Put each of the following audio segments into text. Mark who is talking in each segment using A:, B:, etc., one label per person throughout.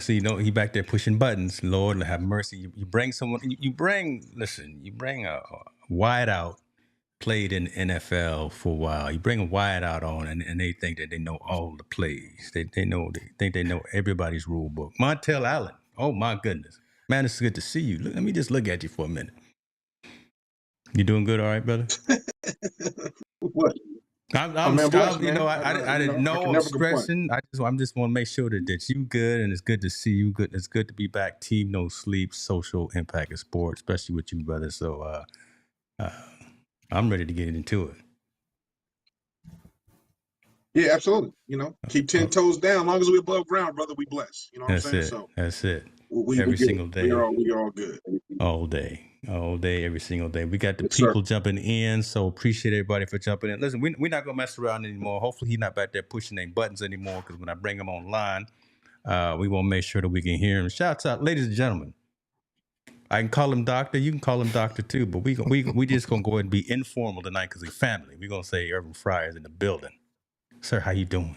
A: See, he back there pushing buttons. Lord have mercy. You bring someone. You bring a wide out, played in NFL for a while. You bring a wide out on, and they think that they know all the plays. They think they know everybody's rule book. Montel Allen. Oh my goodness, man, it's good to see you. Let me just look at you for a minute. You doing good, all right, brother?
B: What?
A: I'm blessed, you know, I didn't know I'm stressing. I just want to make sure that you good, and it's good to see you. Good, it's good to be back. Team No Sleep, social impact of sport, especially with you, brother. So I'm ready to get into it.
B: Yeah, absolutely. You know, keep 10 toes down. As long as we're above ground, brother, we bless. You know what I'm saying? So
A: that's it.
B: Every single day. We are all good.
A: All day, every single day. We got the people jumping in, so appreciate everybody for jumping in. Listen, we're not going to mess around anymore. Hopefully he's not back there pushing any buttons anymore, because when I bring him online, we want to make sure that we can hear him. Shouts out, ladies and gentlemen. I can call him doctor. You can call him doctor too, but we just going to go ahead and be informal tonight because we're family. We're going to say Irving Fryar is in the building. Sir, how you doing?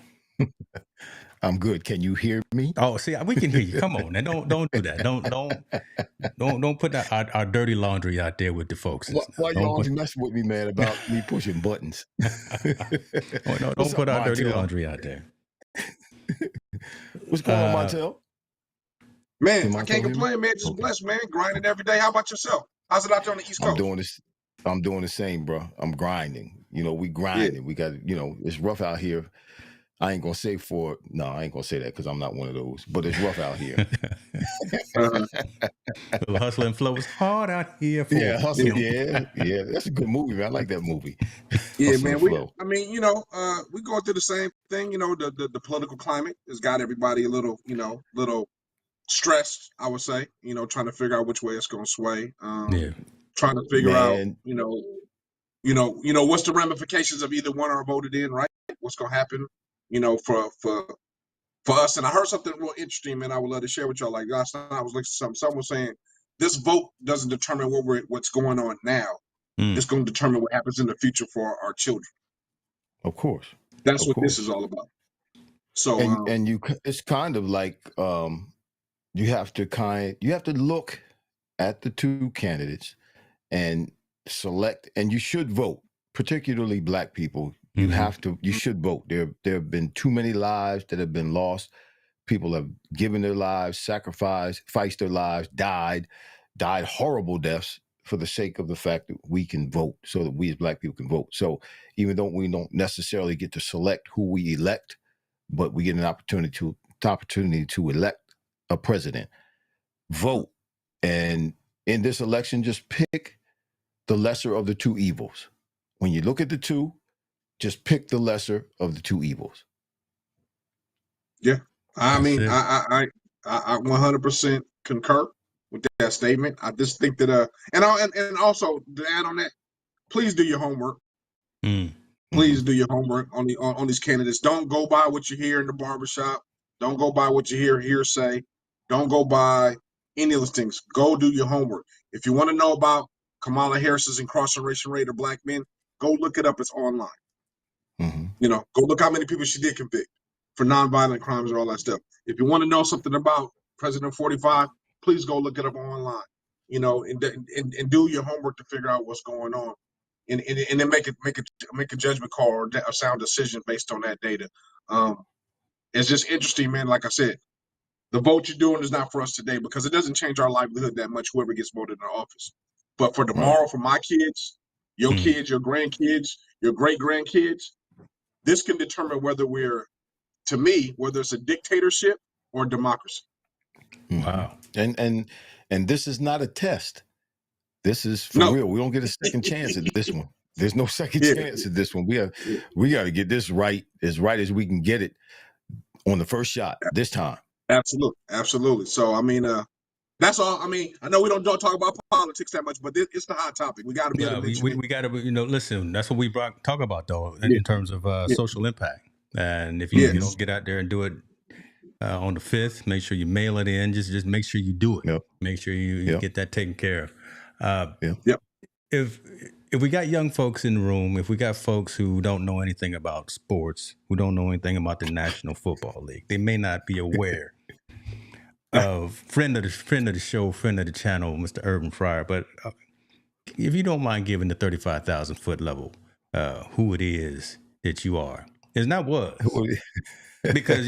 C: I'm good. Can you hear me?
A: Oh, see, we can hear you. Come on, and don't do that. Don't put our dirty laundry out there with the folks.
C: Why you always messing with me, man, about me pushing buttons?
A: Don't put our dirty laundry out there.
C: What's going on, Montel?
B: Man, I can't complain, man. Just blessed, man. Grinding every day. How about yourself? How's it out there on the East Coast?
C: I'm doing the same, bro. I'm grinding. You know, we grinding. Yeah. We got, it's rough out here. I ain't gonna say that because I'm not one of those, but it's rough out here.
A: Hustle and Flow is hard out here.
C: Yeah. That's a good movie, man. I like that movie.
B: Yeah, man. We going through the same thing. You know, the political climate has got everybody a little stressed, I would say. You know, trying to figure out which way it's gonna sway. Trying to figure out, what's the ramifications of either one are voted in, right? What's gonna happen? You know, for us. And I heard something real interesting, man. I would love to share with y'all. Like last night, I was listening to something. Someone was saying this vote doesn't determine what's going on now. It's going to determine what happens in the future for our children.
C: Of course,
B: that's what this is all about. So,
C: it's kind of like you have to look at the two candidates and select, and you should vote, particularly Black people. You should vote. There have been too many lives that have been lost. People have given their lives, sacrificed their lives, died horrible deaths for the sake of the fact that we can vote, so that we as Black people can vote. So even though we don't necessarily get to select who we elect, but we get an opportunity to elect a president, vote. And in this election, just pick the lesser of the two evils. When you look at the two, just pick the lesser of the two evils.
B: Yeah, I mean, I 100% concur with that statement. I just think that, and also to add on that, please do your homework. Please do your homework on these candidates. Don't go by what you hear in the barbershop. Don't go by what you hear hearsay. Don't go by any of those things. Go do your homework. If you want to know about Kamala Harris's incarceration rate of Black men, go look it up. It's online. You know, go look how many people she did convict for nonviolent crimes and all that stuff. If you want to know something about President 45, please go look it up online. You know, and do your homework to figure out what's going on, and then make a judgment call or a sound decision based on that data. It's just interesting, man. Like I said, the vote you're doing is not for us today because it doesn't change our livelihood that much. Whoever gets voted in office, but for tomorrow, for my kids, your kids, your grandkids, your great grandkids. This can determine whether it's a dictatorship or a democracy.
C: Wow. And this is not a test. This is for real. We don't get a second chance at this one. There's no second chance at this one. We got to get this right as we can get it on the first shot this time.
B: Absolutely. So, I mean, that's all. I mean, I know we don't talk about politics that much, but it's the hot topic. We got to be able to mention it.
A: We got to, listen, that's what we talk about, though, in terms of social impact. And if you don't get out there and do it on the 5th, make sure you mail it in. Just make sure you do it. Yep. Make sure you get that taken care of. If we got young folks in the room, if we got folks who don't know anything about sports, who don't know anything about the National Football League, they may not be aware friend of the show, friend of the channel, Mr. Irving Fryar. But if you don't mind giving the 35,000 foot level, who it is that you are, it's not was. Because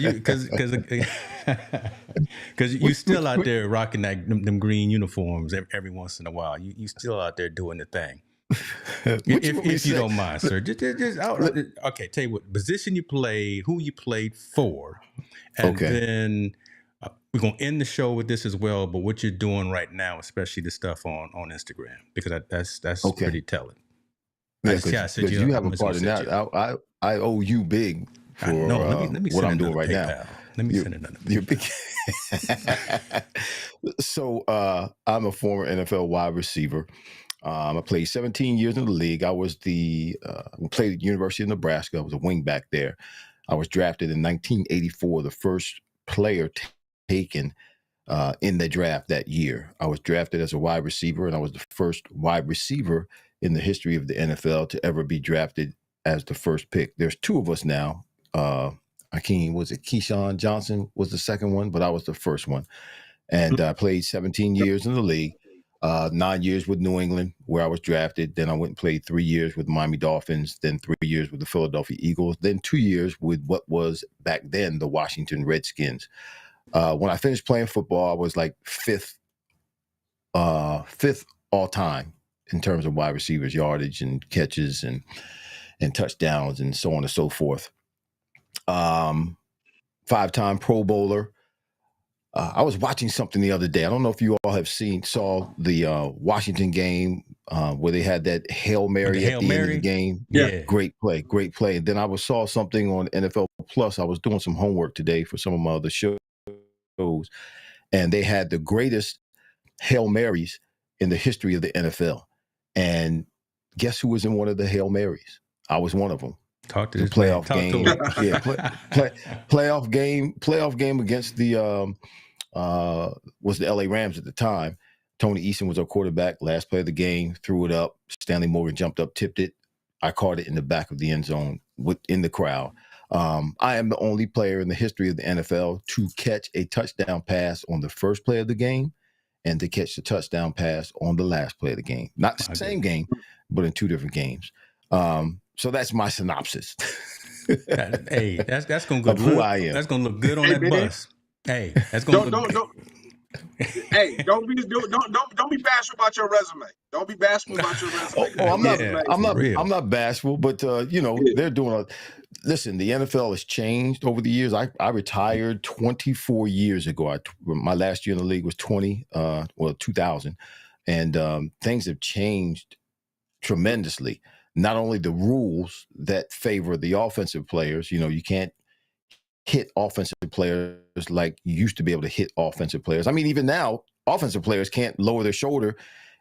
A: you still out there rocking them green uniforms every once in a while. You still out there doing the thing. If you don't mind, sir. Okay, tell you what position you played, who you played for, and then we're gonna end the show with this as well. But what you're doing right now, especially the stuff on Instagram, because that's pretty telling.
C: Yeah, you have a part in that. I owe you big. For let me what I'm doing right now.
A: Let me send another
C: So I'm a former NFL wide receiver. I played 17 years in the league. I was played at the University of Nebraska. I was a wingback there. I was drafted in 1984, the first player taken in the draft that year. I was drafted as a wide receiver, and I was the first wide receiver in the history of the NFL to ever be drafted as the first pick. There's two of us now. Keyshawn Johnson was the second one, but I was the first one. And I played 17 years in the league, 9 years with New England, where I was drafted. Then I went and played 3 years with the Miami Dolphins, then 3 years with the Philadelphia Eagles, then 2 years with what was back then the Washington Redskins. When I finished playing football, I was like fifth all time in terms of wide receivers, yardage and catches and touchdowns and so on and so forth. 5-time Pro Bowler. I was watching something the other day. I don't know if you all saw the Washington game where they had that Hail Mary at the end of the game.
A: Yeah.
C: Great play. And then I saw something on NFL Plus. I was doing some homework today for some of my other shows, and they had the greatest Hail Marys in the history of the NFL. And guess who was in one of the Hail Marys? I was one of them.
A: Talk to this
C: playoff game. Playoff game against the was the LA Rams at the time. Tony Eason was our quarterback. Last play of the game, threw it up. Stanley Morgan jumped up, tipped it. I caught it in the back of the end zone in the crowd. I am the only player in the history of the NFL to catch a touchdown pass on the first play of the game and to catch the touchdown pass on the last play of the game. Not the same game, but in 2 different games. So that's my synopsis.
A: Hey, that's gonna go.
C: Who I am.
A: That's gonna look good on that bus. Hey, that's gonna
B: don't be bashful about your resume. Don't be bashful about your resume.
C: I'm not bashful, but they're doing listen, the NFL has changed over the years. I retired 24 years ago. My last year in the league was 2000, and things have changed tremendously. Not only the rules that favor the offensive players, you can't hit offensive players like you used to be able to hit offensive players. I mean, even now, offensive players can't lower their shoulder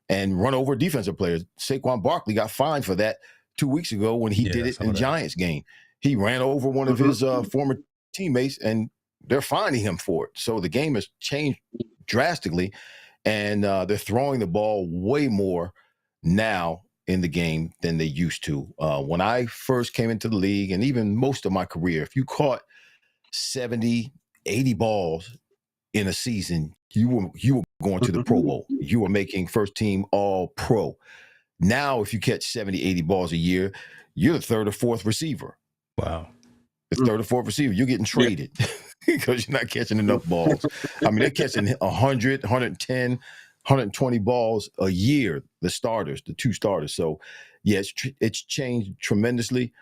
C: and run over defensive players. Saquon Barkley got fined for that 2 weeks ago when he did it in the Giants game. He ran over one of his former teammates, and they're fining him for it. So the game has changed drastically, and they're throwing the ball way more now in the game than they used to. When I first came into the league, and even most of my career, if you caught 70, 80 balls in a season, you were going to the Pro Bowl. You were making first team all pro. Now, if you catch 70, 80 balls a year, you're the third or fourth receiver.
A: Wow.
C: The third or fourth receiver, you're getting traded because you're not catching enough balls. I mean, they're catching 100, 110, 120 balls a year, the two starters. So, yeah, it's changed tremendously.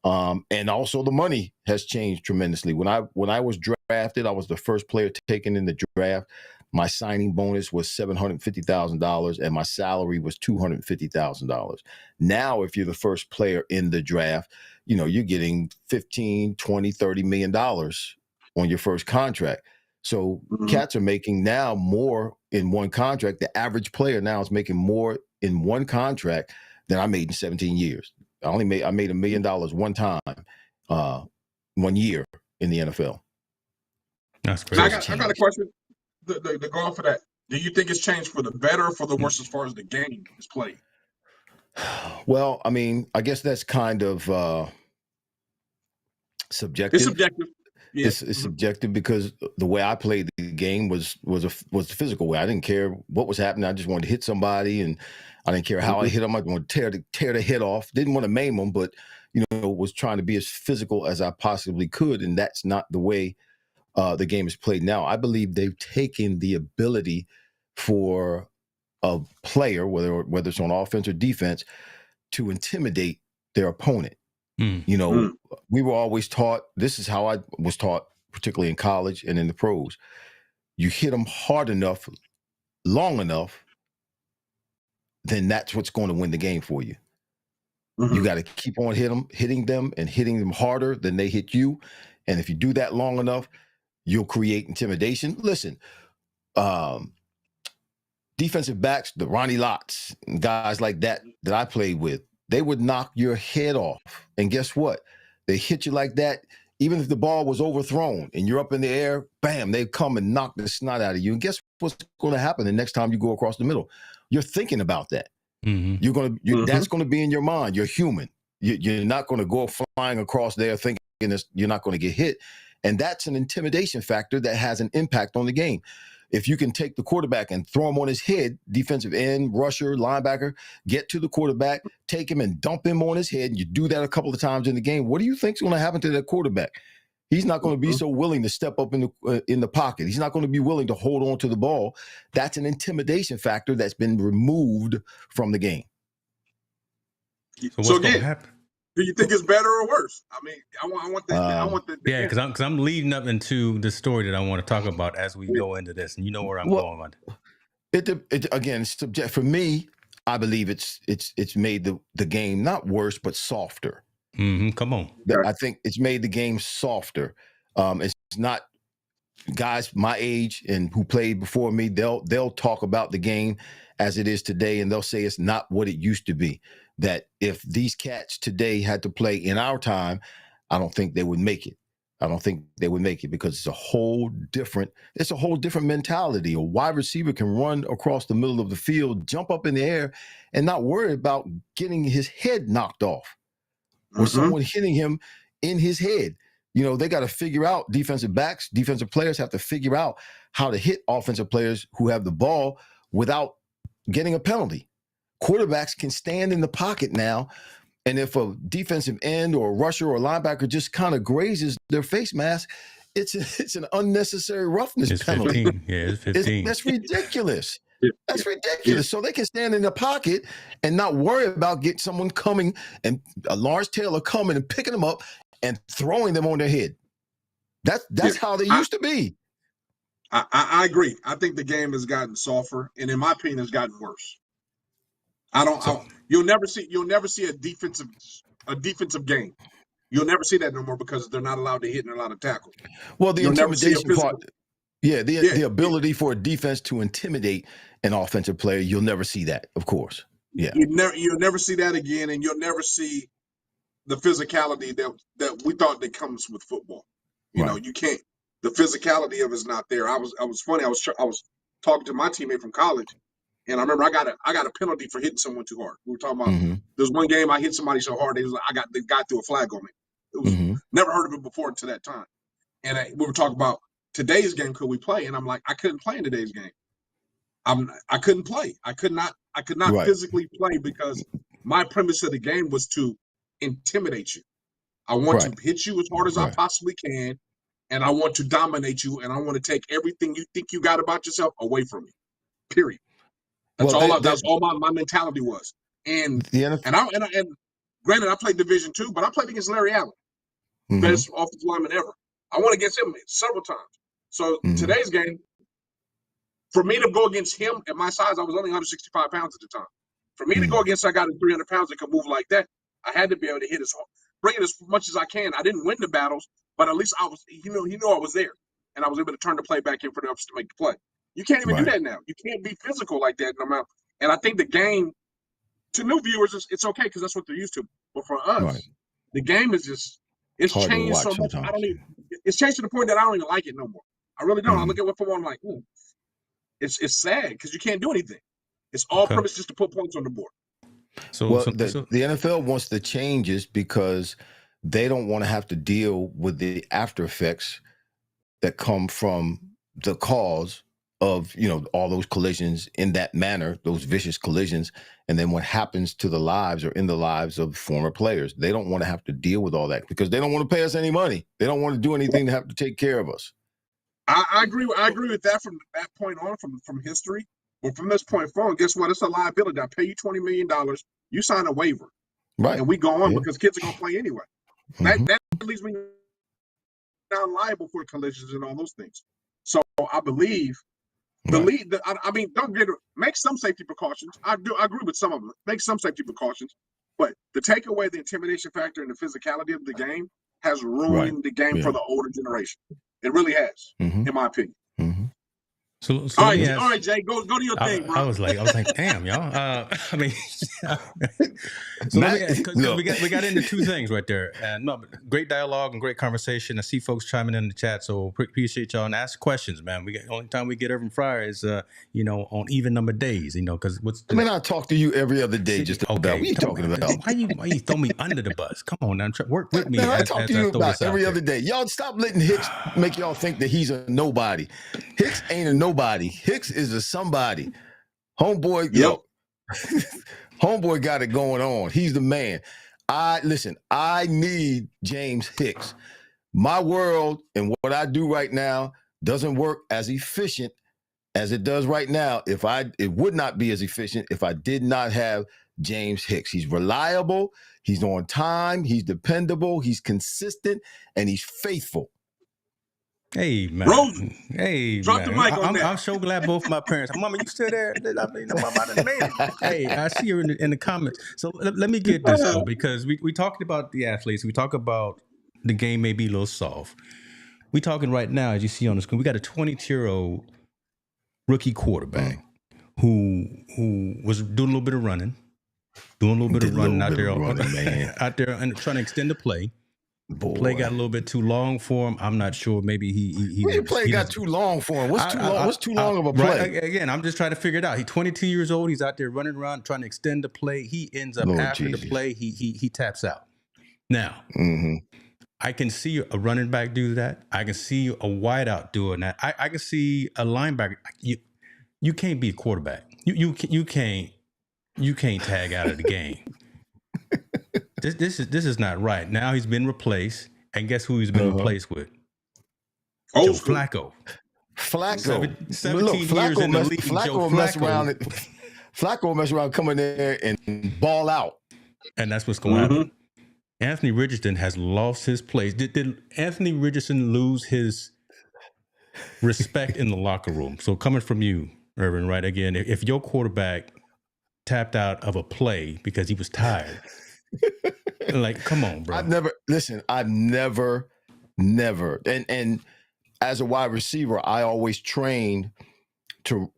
C: And also the money has changed tremendously. When I was drafted, I was the first player taken in the draft. My signing bonus was $750,000 and my salary was $250,000. Now, if you're the first player in the draft, you're getting $15, $20, $30 million on your first contract. So cats are making now more in one contract. The average player now is making more in one contract than I made in 17 years. I made $1 million one time, 1 year in the NFL.
A: That's crazy.
B: I got a question. The go off of that. Do you think it's changed for the better or for the worse as far as the game is played?
C: Well, I mean, I guess that's kind of subjective.
B: It's subjective.
C: It's subjective because the way I played the game was the physical way. I didn't care what was happening. I just wanted to hit somebody, and I didn't care how I hit them. I wanted to tear the head off. Didn't want to maim them, but was trying to be as physical as I possibly could, and that's not the way the game is played now. I believe they've taken the ability for a player, whether it's on offense or defense, to intimidate their opponent. We were always taught, this is how I was taught, particularly in college and in the pros. You hit them hard enough, long enough, then that's what's going to win the game for you. You got to keep on hitting them harder than they hit you. And if you do that long enough, you'll create intimidation. Listen, defensive backs, the Ronnie Lotts, and guys like that I played with, they would knock your head off. And guess what? They hit you like that. Even if the ball was overthrown and you're up in the air, bam, they come and knock the snot out of you. And guess what's going to happen the next time you go across the middle? You're thinking about that. That's going to be in your mind. You're human. You're not going to go flying across there thinking you're not going to get hit. And that's an intimidation factor that has an impact on the game. If you can take the quarterback and throw him on his head, defensive end, rusher, linebacker, get to the quarterback, take him and dump him on his head, and you do that a couple of times in the game, what do you think is going to happen to that quarterback? He's not going to be so willing to step up in the pocket. He's not going to be willing to hold on to the ball. That's an intimidation factor that's been removed from the game.
A: So what's going to happen?
B: Do you think it's better or worse? I mean, I want the
A: yeah, because I'm leading up into the story that I want to talk about as we go into this, and you know where I'm going on.
C: Again, it's subject. For me, I believe it's made the game not worse but softer.
A: Come on,
C: I think it's made the game softer. It's not guys my age and who played before me. They'll talk about the game as it is today, and they'll say it's not what it used to be. That if these cats today had to play in our time, I don't think they would make it. I don't think they would make it because it's a whole different mentality. A wide receiver can run across the middle of the field, jump up in the air, and not worry about getting his head knocked off or someone hitting him in his head. They got to figure out, defensive players have to figure out how to hit offensive players who have the ball without getting a penalty. Quarterbacks can stand in the pocket now, and if a defensive end or a rusher or a linebacker just kind of grazes their face mask, it's an unnecessary roughness penalty.
A: 15. Yeah, it's 15.
C: That's ridiculous. That's ridiculous. So they can stand in the pocket and not worry about getting someone coming and a Lawrence Taylor coming and picking them up and throwing them on their head. That's how they used to be.
B: I agree. I think the game has gotten softer, and in my opinion, it's gotten worse. You'll never see a defensive game. You'll never see that no more because they're not allowed to hit and they're allowed to tackle.
C: Well, the intimidation part, the ability for a defense to intimidate an offensive player, you'll never see that, of course. Yeah,
B: you'll never see that again, and you'll never see the physicality that we thought that comes with football. You can't. The physicality of it's not there. I was funny. I was talking to my teammate from college. And I remember I got a penalty for hitting someone too hard. We were talking about there's one game I hit somebody so hard the guy threw a flag on me. It was never heard of it before until that time. And we were talking about today's game, could we play? And I'm like, I couldn't play in today's game. I couldn't play. I could not physically play because my premise of the game was to intimidate you. I want to hit you as hard as I possibly can, and I want to dominate you, and I want to take everything you think you got about yourself away from you. Period. That's all my mentality was. And granted, I played Division II, but I played against Larry Allen, best offensive lineman ever. I went against him several times. So today's game, for me to go against him at my size, I was only 165 pounds at the time. For me to go against a guy that's 300 pounds that can move like that, I had to be able to hit bring it as much as I can. I didn't win the battles, but at least I was, he knew I was there, and I was able to turn the play back in for the ups to make the play. You can't even do that now. You can't be physical like that no matter. And I think the game, to new viewers, it's okay because that's what they're used to. But for us, the game is it's changed so much. It's changed to the point that I don't even like it no more. I really don't. I look at what football, I'm like, it's sad because you can't do anything. It's all purpose just to put points on the board.
C: The NFL wants the changes because they don't want to have to deal with the after effects that come from the cause of, all those collisions in that manner, those vicious collisions, and then what happens to the lives or in the lives of former players. They don't want to have to deal with all that because they don't want to pay us any money. They don't want to do anything to have to take care of us.
B: I agree with that from that point on, from history. But from this point forward, guess what? It's a liability. I pay you $20 million. You sign a waiver.
C: Right.
B: And we go on because kids are going to play anyway. Mm-hmm. That leaves me down liable for collisions and all those things. So I believe make some safety precautions. I agree with some of them. Make some safety precautions, but to take away the intimidation factor and the physicality of the game has ruined the game for the older generation. It really has, in my opinion.
C: Mm-hmm.
A: So
B: all right, Jay, go to your thing, bro.
A: I was like, damn, y'all. We got into two things right there, and great dialogue and great conversation. I see folks chiming in the chat, so appreciate y'all and ask questions, man. Only time we get Irving Fryar is, on even number days, because
C: I talk to you every other day. About what are you talking about?
A: Why you throw me under the bus? Come on, now, work with me.
C: Man, I talk to you about every other day. Y'all stop letting Hicks make y'all think that he's a nobody. Hicks ain't a nobody. Hicks is a somebody. Homeboy, homeboy got it going on. He's the man. I need James Hicks. My world and what I do right now doesn't work as efficient as it does right now. It would not be as efficient if I did not have James Hicks. He's reliable, he's on time, he's dependable, he's consistent, and he's faithful.
A: Hey, man.
B: Rosen.
A: Hey,
B: drop the mic on that.
A: I'm so glad both my parents. Mama, you still there? Mama done made it. Hey, I see you in the comments. So let me get this, though, because we talked about the athletes. We talk about the game may be a little soft. We talking right now, as you see on the screen, we got a 22-year-old rookie quarterback who was doing a little bit of running, out there and trying to extend the play. Play got a little bit too long for him. I'm not sure. Maybe he
C: got too long for him. What's too long of a play?
A: Right, again, I'm just trying to figure it out. He's 22 years old. He's out there running around trying to extend the play. He ends up after the play. He taps out. Now, I can see a running back do that. I can see a wideout doing that. I can see a linebacker. You can't be a quarterback. You can't tag out of the game. This is not right. Now he's been replaced, and guess who he's been replaced with? Joe Flacco. 17 years in the league. Joe Flacco.
C: Flacco mess around coming there and ball out.
A: And that's what's going to happen. Anthony Richardson has lost his place. Did Anthony Richardson lose his respect in the locker room? So coming from you, Irving, right? Again, if your quarterback tapped out of a play because he was tired, like, come on, bro.
C: I've never, and as a wide receiver, I always trained to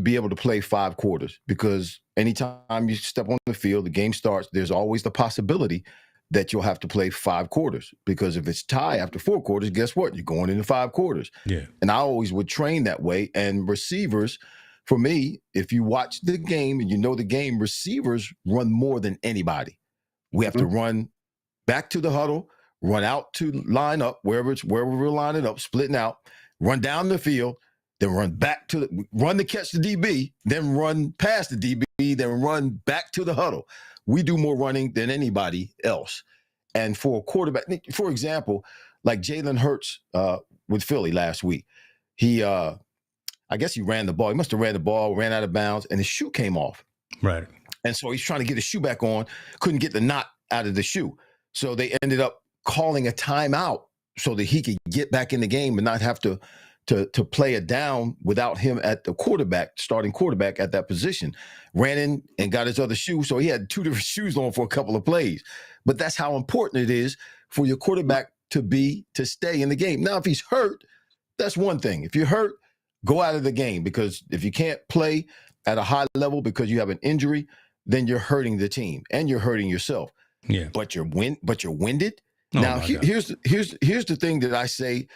C: be able to play 5 quarters, because anytime you step on the field, the game starts, there's always the possibility that you'll have to play 5 quarters, because if it's tie after 4 quarters, guess what? You're going into 5 quarters.
A: Yeah.
C: And I always would train that way. And receivers, for me, if you watch the game and you know the game, receivers run more than anybody. We have to run back to the huddle, run out to line up wherever we're lining up, splitting out, run down the field, then run back run to catch the DB, then run past the DB, then run back to the huddle. We do more running than anybody else. And for a quarterback, for example, like Jalen Hurts with Philly last week, I guess he ran the ball. He must have ran the ball, ran out of bounds, and his shoe came off.
A: Right.
C: And so he's trying to get his shoe back on, couldn't get the knot out of the shoe. So they ended up calling a timeout so that he could get back in the game and not have to play it down without him at the starting quarterback at that position. Ran in and got his other shoe, so he had 2 different shoes on for a couple of plays. But that's how important it is for your quarterback to stay in the game. Now, if he's hurt, that's one thing. If you're hurt, go out of the game, because if you can't play at a high level because you have an injury, then you're hurting the team and you're hurting yourself.
A: Yeah.
C: But you're winded. Now, here's the thing that I say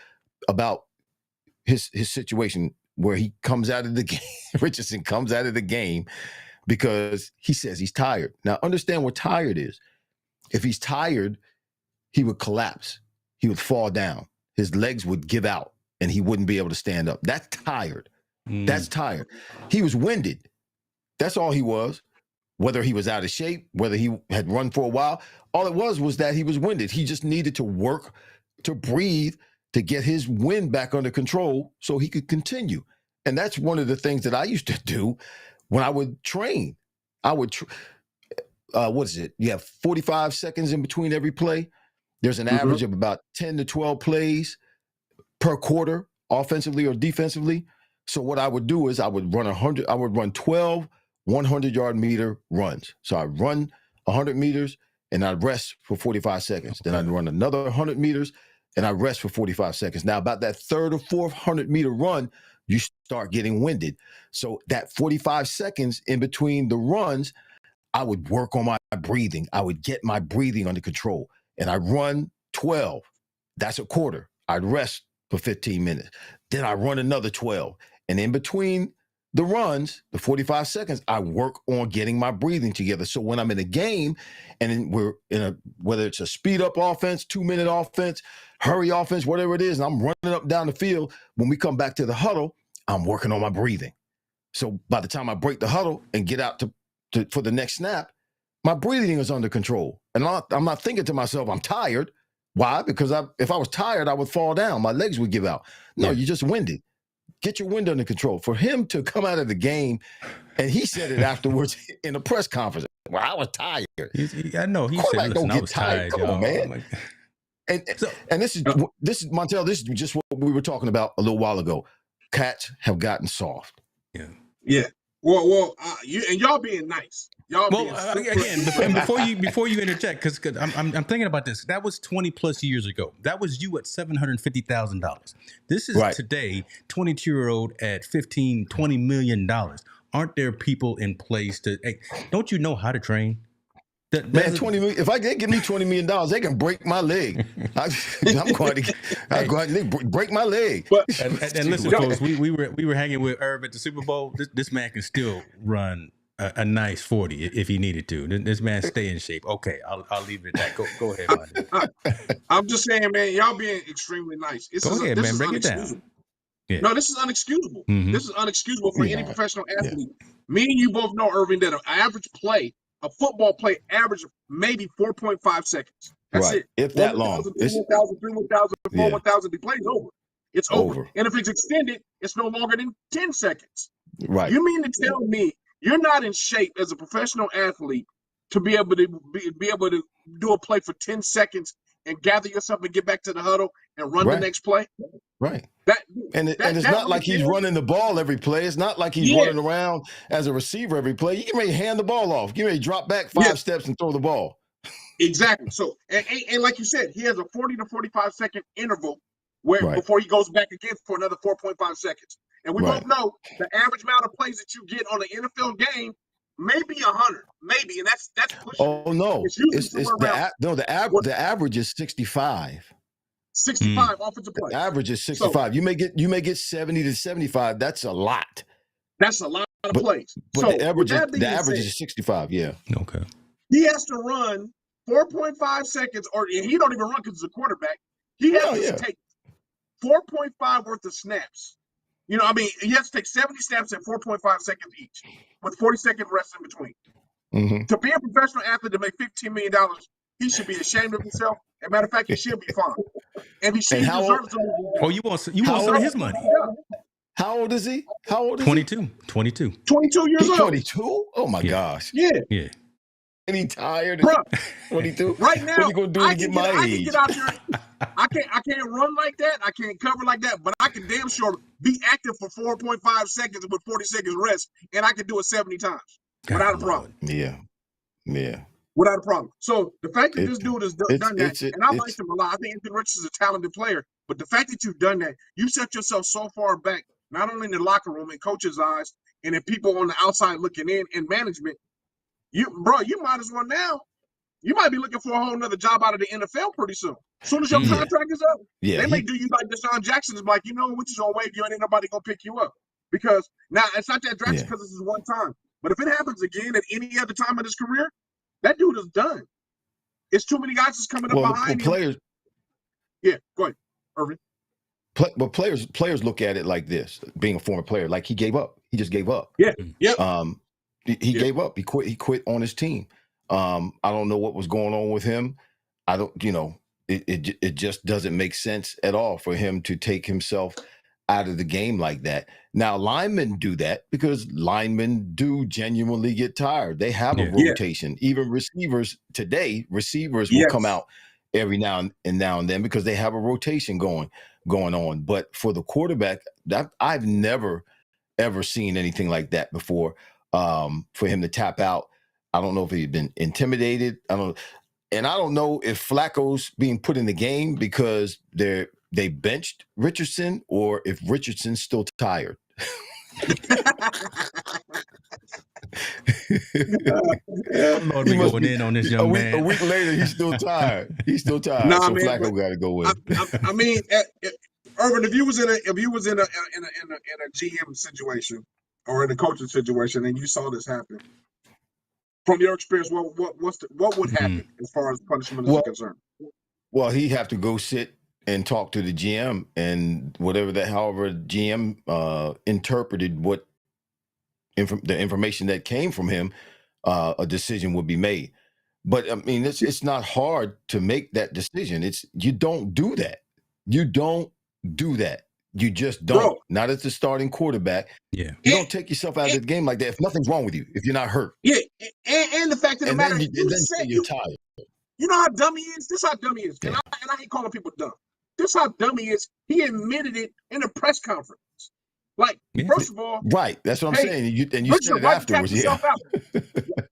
C: about his situation where he comes out of the game. Richardson comes out of the game because he says he's tired. Now, understand what tired is. If he's tired, he would collapse. He would fall down. His legs would give out and he wouldn't be able to stand up. That's tired. That's tired. He was winded. That's all he was. Whether he was out of shape, whether he had run for a while, all it was that he was winded. He just needed to work, to breathe, to get his wind back under control so he could continue. And that's one of the things that I used to do when I would train. I would, what is it? You have 45 seconds in between every play. There's an average of about 10 to 12 plays per quarter, offensively or defensively. So what I would do is I would run 12 100-yard meter runs. So I run 100 meters and I rest for 45 seconds. Then I'd run another 100 meters and I rest for 45 seconds. Now, about that third or fourth 100-meter run, you start getting winded. So that 45 seconds in between the runs, I would work on my breathing. I would get my breathing under control. And I run 12. That's a quarter. I'd rest for 15 minutes. Then I run another 12. And in between the runs, the 45 seconds, I work on getting my breathing together. So when I'm in a game and we're in a, whether it's a speed up offense, 2-minute offense, hurry offense, whatever it is, and I'm running up down the field, when we come back to the huddle, I'm working on my breathing. So by the time I break the huddle and get out for the next snap, my breathing is under control. And I'm not thinking to myself, I'm tired. Why? Because if I was tired, I would fall down. My legs would give out. No, you're just winded. Get your wind under control. For him to come out of the game, and he said it afterwards in a press conference. Well, I was tired.
A: I know. He said, listen, I was tired,
C: Come on, man. And this is Montel, this is just what we were talking about a little while ago. Cats have gotten soft.
B: Yeah. Well, y'all being nice.
A: Again, before you interject, because I'm thinking about this. That was 20 plus years ago. That was you at $750,000. This is today, 22-year-old at $15-20 million. Aren't there people in place to? Hey, don't you know how to train?
C: Man, 20 million. If they give me $20 million, they can break my leg. I'm going to break my leg.
A: And listen, folks, we were hanging with Irv at the Super Bowl. This man can still run a nice 40 if he needed to. This man stay in shape. Okay, I'll leave it at that. Go ahead, man.
B: I'm just saying, man, y'all being extremely nice.
A: Go ahead, man. Break it down.
B: Yeah. No, this is unexcusable. Mm-hmm. This is unexcusable for any professional athlete. Me and you both know, Irving, that an average play, a football play, average maybe 4.5 seconds. That's it.
C: If that long.
B: 1,000, 1,000, 4, 1,000, the play's over. It's over. And if it's extended, it's no longer than 10 seconds.
C: Right.
B: You mean to tell me you're not in shape as a professional athlete to be able to do a play for 10 seconds and gather yourself and get back to the huddle and run the next play?
C: Right. And it's not like he's running the ball every play. It's not like he's running around as a receiver every play. You can maybe hand the ball off. You may drop back 5 steps and throw the ball.
B: Exactly. So, and like you said, he has a 40 to 45 second interval before he goes back again for another 4.5 seconds. And we both know the average amount of plays that you get on an NFL game maybe 100, maybe, and that's pushing.
C: Oh no, the average is 65.
B: 65 offensive plays.
C: The average is 65. So, you may get 70 to 75. That's a lot.
B: That's a lot of plays.
C: But the average is 65. Yeah.
A: Okay.
B: He has to run 4.5 seconds, and he don't even run because he's a quarterback. He has to take 4.5 worth of snaps. You know, I mean, he has to take 70 snaps at 4.5 seconds each, with 40-second rest in between. Mm-hmm. To be a professional athlete to make $15 million, he should be ashamed of himself. As a matter of fact, he should be fined. And he deserves to.
A: Oh, you want some of his money?
C: How old is he? How old is
A: 22.
C: he?
A: 22.
B: 22 years old.
C: 22? Oh my gosh.
B: Yeah.
C: And he tired.
B: 22. Right now,
C: what are you gonna do to get my age?
B: I can get out there. I can't run like that. I can't cover like that. But I can damn sure be active for 4.5 seconds with 40 seconds rest, and I can do it 70 times without a problem.
C: Yeah.
B: Without a problem. So the fact that this dude has done that, and I like him a lot. I think Anthony Richardson is a talented player, but the fact that you've done that, you set yourself so far back, not only in the locker room, in coaches' eyes, and in people on the outside looking in management. You might as well now. You might be looking for a whole nother job out of the NFL pretty soon. As soon as your contract is up, they may do you like Deshaun Jackson's, like, you know, which is gonna wave you and ain't nobody gonna pick you up. Because now it's not that drastic because this is one time. But if it happens again at any other time in his career, that dude is done. It's too many guys that's coming up behind him. Yeah, go ahead, Irving.
C: But players look at it like this, being a former player, like he gave up. He just gave up.
B: Yeah.
C: He gave up. He quit on his team. I don't know what was going on with him. I don't, it just doesn't make sense at all for him to take himself out of the game like that. Now, linemen do that because linemen do genuinely get tired. They have a rotation. Even receivers today, will come out every now and then because they have a rotation going on. But for the quarterback, I've never ever seen anything like that before. For him to tap out, I don't know if he'd been intimidated. I don't know if Flacco's being put in the game because they benched Richardson or if Richardson's still tired.
A: Lord, we going in on this young man.
C: A week later, he's still tired.
B: Nah,
C: so
B: man,
C: Flacco got to go in.
B: I mean, Irvin, if you was in a GM situation or in a coaching situation and you saw this happen, from your experience, what would happen as far as punishment is concerned?
C: Well, he'd have to go sit and talk to the GM and however GM interpreted what the information that came from him, a decision would be made. But I mean, it's not hard to make that decision. You don't do that. You don't do that. You just don't. Bro, not as the starting quarterback.
A: Yeah.
C: You don't take yourself out of the game like that if nothing's wrong with you, if you're not hurt.
B: Yeah. And the fact of the matter,
C: you're tired.
B: You know how dumb he is? This is how dumb he is. And I hate calling people dumb. This is how dumb he is. He admitted it in a press conference. Like, first of all.
C: Right. That's what I'm saying. You said it afterwards. Yeah.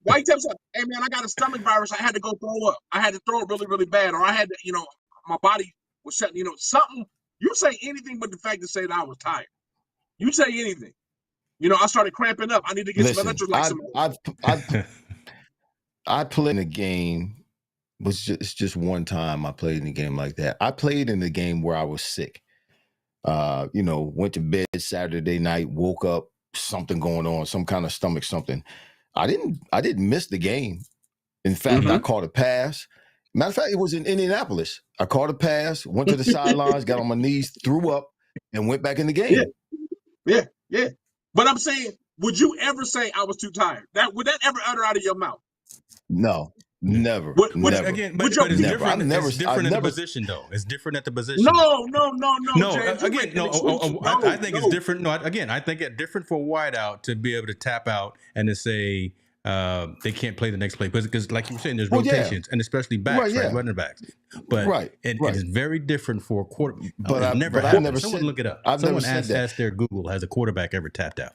B: Why you tell yourself, hey, man, I got a stomach virus. I had to go throw up. I had to throw up really, really bad. Or I had to, my body was shutting, something. You say anything but the fact to say that I was tired. You say anything. I started cramping up. I need to get some electrolytes.
C: I played in a game. It's just one time I played in a game like that. I played in the game where I was sick. Went to bed Saturday night, woke up, something going on, some kind of stomach something. I didn't miss the game. In fact, I caught a pass. Matter of fact, it was in Indianapolis. I caught a pass, went to the sidelines, got on my knees, threw up, and went back in the game.
B: Yeah. But I'm saying, would you ever say I was too tired? Would that ever utter out of your mouth?
C: No. Never.
A: Never. Again, but it's different. It's different in the position, though. It's different at the position.
B: No.
A: I think it's different. No, again, I think it's different for a wideout to be able to tap out and to say they can't play the next play because, like you were saying, there's rotations and especially backs, right? Running backs. But it is very different for a quarter. But I've never look it up. Someone asked their Google, has a quarterback ever tapped out?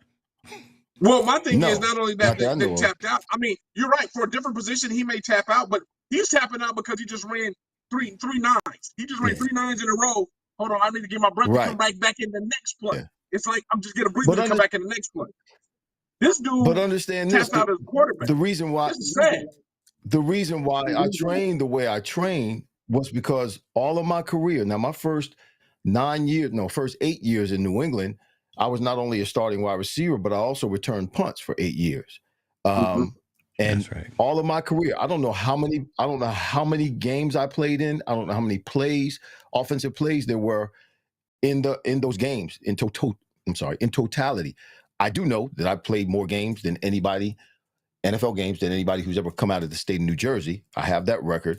B: Well, my thing is not only that they tapped out. I mean, you're right. For a different position, he may tap out, but he's tapping out because he just ran three nines. He just ran 3 nines in a row. Hold on, I need to get my breath to come back in the next play. Yeah. It's like I'm just getting a breather to come back in the next play. This dude,
C: but understand this:
B: out as quarterback.
C: The reason why I trained the way I trained was because all of my career. Now, my first 8 years in New England, I was not only a starting wide receiver, but I also returned punts for 8 years. And
A: that's right.
C: All of my career, I don't know how many games I played in. I don't know how many offensive plays there were in those games in totality. I do know that I played more games than anybody, NFL games than anybody who's ever come out of the state of New Jersey. I have that record,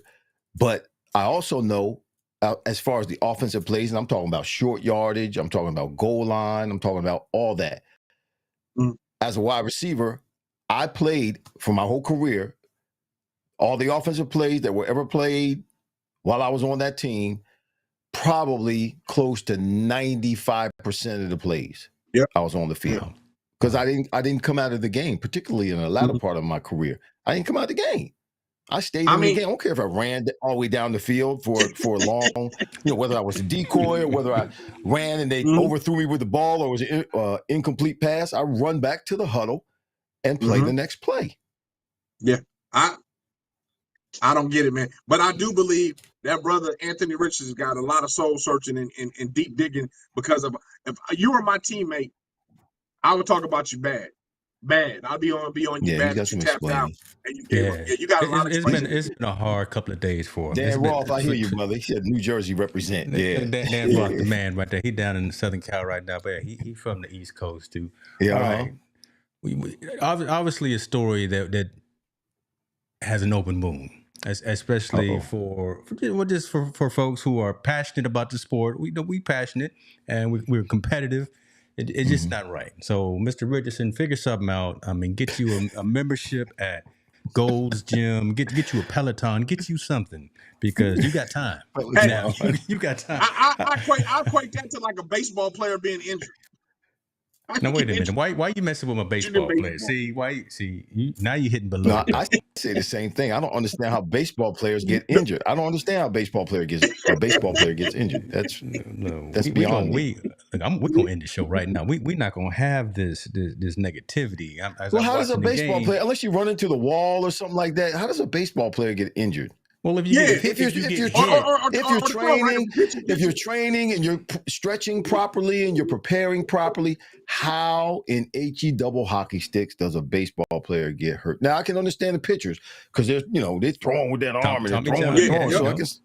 C: but I also know as far as the offensive plays, and I'm talking about short yardage, I'm talking about goal line, I'm talking about all that. As a wide receiver, I played for my whole career, all the offensive plays that were ever played while I was on that team, probably close to 95% of the plays I was on the field. Because I didn't come out of the game, particularly in the latter part of my career. I didn't come out of the game. I stayed in the game. I don't care if I ran all the way down the field for a long, whether I was a decoy or whether I ran and they overthrew me with the ball or it was an incomplete pass. I run back to the huddle and play the next play.
B: Yeah, I don't get it, man. But I do believe that brother Anthony Richards got a lot of soul searching and deep digging because of if you were my teammate, I would talk about you bad. bad. I'll be on you bad that you tapped out and you gave up. Yeah, you got a lot of
A: it's been a hard couple of days for him.
C: Dan Roth, I hear you, brother. He said New Jersey represent. Yeah.
A: Dan Roth, the man right there. He down in Southern Cal right now, but he from the East Coast too.
C: Yeah.
A: All right. We obviously a story that has an open wound, especially for folks who are passionate about the sport. We passionate and we're competitive. It's just not right. So, Mr. Richardson, figure something out. I mean, get you a membership at Gold's Gym. Get you a Peloton. Get you something because you got time. Now you got time.
B: I equate that to like a baseball player being injured.
A: Now wait a minute. Why you messing with my baseball player? Now you hitting below.
C: No, I say the same thing. I don't understand how baseball players get injured. I don't understand how a baseball player gets injured. That's beyond me.
A: We're gonna end the show right now. We're not gonna have this negativity.
C: How does a baseball player, unless you run into the wall or something like that, how does a baseball player get injured?
A: Well, if
C: you're training and you're stretching properly and you're preparing properly, how in HE double hockey sticks does a baseball player get hurt? Now I can understand the pitchers because they're throwing with that arm and they're throwing with that arm. So I guess.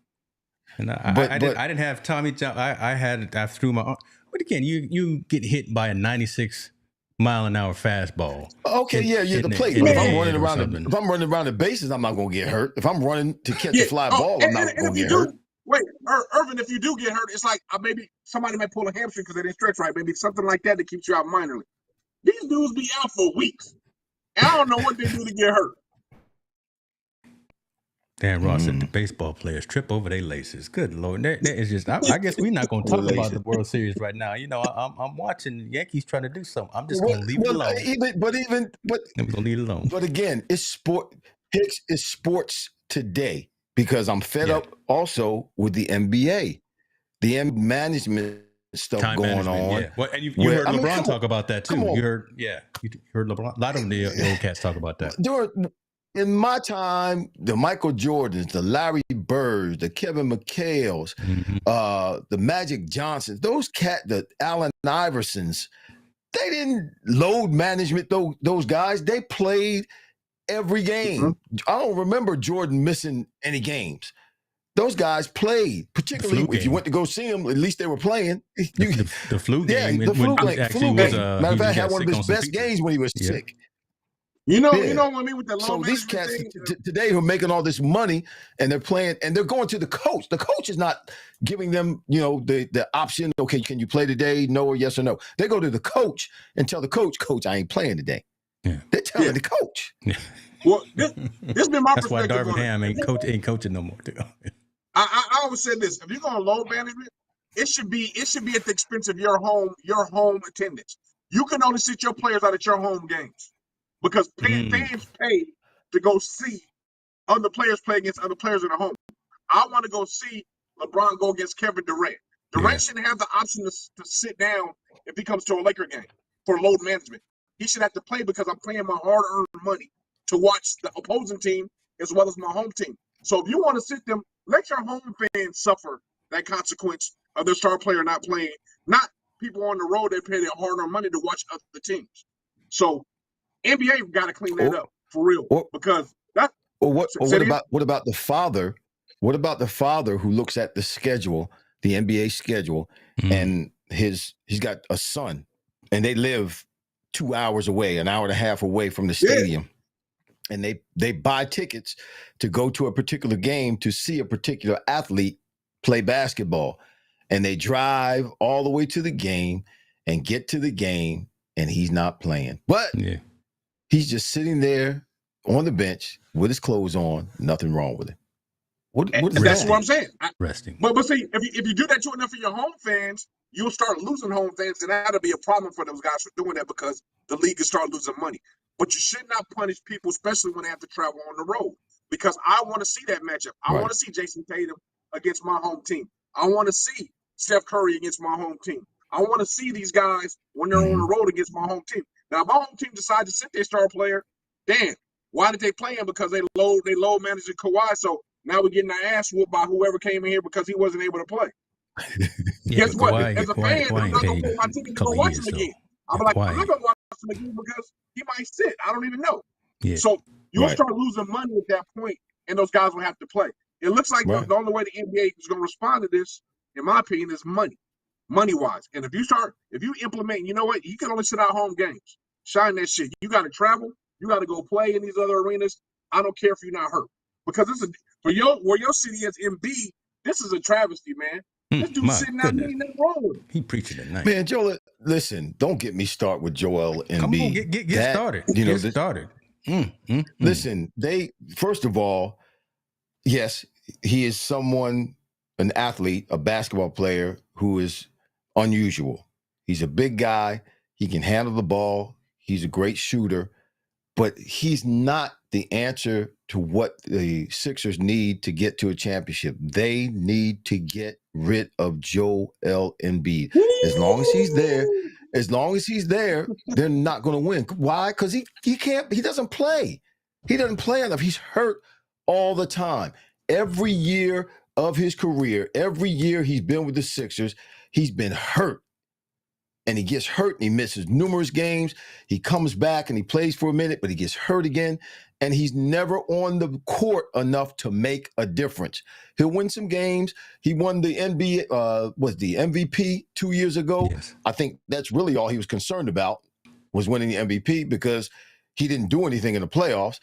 A: And I didn't have Tommy John. I threw my arm. But again, you get hit by a 96-mile-an-hour fastball.
C: Okay, you're the plate. If I'm running around the bases, I'm not gonna get hurt. If I'm running to catch a fly ball, I'm not gonna get hurt.
B: Wait, Irvin, if you do get hurt, it's like maybe somebody might pull a hamstring because they didn't stretch right. Maybe something like that keeps you out minorly. These dudes be out for weeks. And I don't know what they do to get hurt.
A: Dan Ross said the baseball players trip over their laces. Good Lord. That is just, I guess we're not going to talk about the World Series right now. I'm watching Yankees trying to do something. I'm just going to leave it alone. I'm going to leave it alone.
C: But again, it's sport. Hicks is sports today because I'm fed up also with the NBA. The NBA management stuff going on.
A: Yeah. Well, and you heard LeBron talk about that too. You heard LeBron. A lot of the old cats talk about that.
C: In my time, the Michael Jordans, the Larry Birds, the Kevin McHale's, the Magic Johnsons, the Allen Iversons, they didn't load management those guys. They played every game. I don't remember Jordan missing any games. Those guys played, particularly if you went to go see them, at least they were playing.
A: The flu game.
C: Yeah, the flu game. Matter of fact, had one of his best games when he was sick.
B: You know what I mean with the low.
C: So these cats today who are making all this money and they're playing and they're going to the coach. The coach is not giving them, the option. Okay, can you play today? No or yes or no. They go to the coach and tell the coach, I ain't playing today. Yeah. They're telling the coach.
A: Yeah.
B: Well, this been my perspective.
A: That's why Darvin Ham ain't coaching no more.
B: I always said this: if you're going to load management, it should be at the expense of your home attendance. You can only sit your players out at your home games. Because fans pay to go see other players play against other players in the home. I want to go see LeBron go against Kevin Durant. Durant shouldn't have the option to sit down if he comes to a Laker game for load management. He should have to play because I'm paying my hard-earned money to watch the opposing team as well as my home team. So if you want to sit them, let your home fans suffer that consequence of their star player not playing. Not people on the road that pay their hard-earned money to watch other teams. So NBA got to clean that up for real because that.
C: What about the father? What about the father who looks at the schedule, the NBA schedule, and he's got a son, and they live 2 hours away, an hour and a half away from the stadium, and they buy tickets to go to a particular game to see a particular athlete play basketball, and they drive all the way to the game and get to the game, and he's not playing, but he's just sitting there on the bench with his clothes on, nothing wrong with it.
B: That's what I'm saying.
A: Resting.
B: But see, if you do that to enough of your home fans, you'll start losing home fans, and that'll be a problem for those guys for doing that because the league will start losing money. But you should not punish people, especially when they have to travel on the road, because I want to see that matchup. I want to see Jason Tatum against my home team. I want to see Steph Curry against my home team. I want to see these guys when they're on the road against my home team. Now, if my home team decides to sit their star player, damn, why did they play him? Because they load managing Kawhi. So now we're getting our ass whooped by whoever came in here because he wasn't able to play. Guess what? As a fan, I'm not going to pay my ticket to go watch him again. I'm like, I'm not going to watch him again because he might sit. I don't even know.
A: Yeah.
B: So you'll start losing money at that point, and those guys will have to play. It looks like the only way the NBA is going to respond to this, in my opinion, is money-wise. And if you implement, you know what, you can only sit out home games. Shine that shit. You got to travel. You got to go play in these other arenas. I don't care if you're not hurt. Because where your city is Embiid, this is a travesty, man. This dude's sitting out there, ain't nothing wrong with him.
A: He preaching tonight.
C: Man, Joel, listen, don't get me started with Joel Embiid.
A: Come on, get started. Get started.
C: Listen, first of all, yes, he is an athlete, a basketball player who is unusual. He's a big guy. He can handle the ball. He's a great shooter, but he's not the answer to what the Sixers need to get to a championship. They need to get rid of Joel Embiid. As long as he's there, they're not going to win. Why? Because he doesn't play. He doesn't play enough. He's hurt all the time. Every year of his career, every year he's been with the Sixers, he's been hurt. And he gets hurt and he misses numerous games. He comes back and he plays for a minute, but he gets hurt again. And he's never on the court enough to make a difference. He'll win some games. He won the MVP 2 years ago. Yes. I think that's really all he was concerned about, was winning the MVP, because he didn't do anything in the playoffs.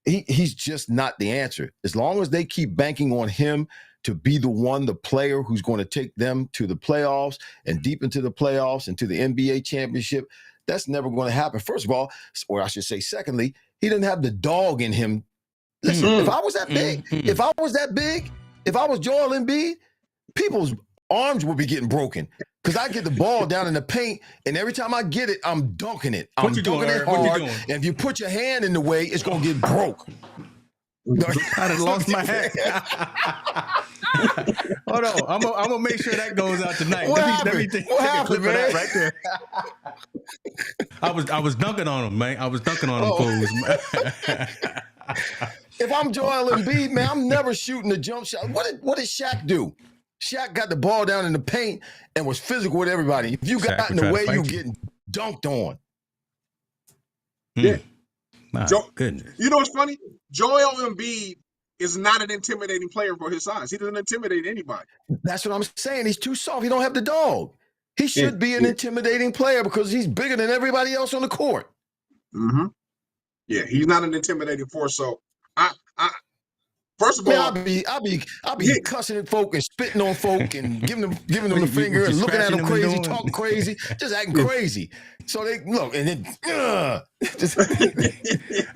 C: He's just not the answer. As long as they keep banking on him to be the player who's going to take them to the playoffs and deep into the playoffs and to the NBA championship, that's never going to happen. First of all, or I should say, secondly, he didn't have the dog in him. Listen, if I was that big, if I was Joel Embiid, people's arms would be getting broken, because I get the ball down in the paint, and every time I get it, I'm dunking it. I'm dunking it hard, and if you put your hand in the way, it's going to get broke.
A: I done lost my hat. Hold on, I'm gonna make sure that goes out tonight.
C: What happened, man?
A: Right there. I was dunking on him, man. I was dunking on him, fools.
C: If I'm Joel Embiid, man, I'm never shooting a jump shot. What did Shaq do? Shaq got the ball down in the paint and was physical with everybody. If you got in the way, you getting dunked on.
B: Yeah.
A: My goodness.
B: You know what's funny? Joel Embiid is not an intimidating player for his size. He doesn't intimidate anybody.
C: That's what I'm saying. He's too soft. He don't have the dog. He should be an intimidating player because he's bigger than everybody else on the court.
B: Mm-hmm. Yeah, he's not an intimidating force. So I first of all,
C: I'll be cussing at folk and spitting on folk and giving them the finger and looking at them crazy, talking crazy, just acting crazy. So they look and then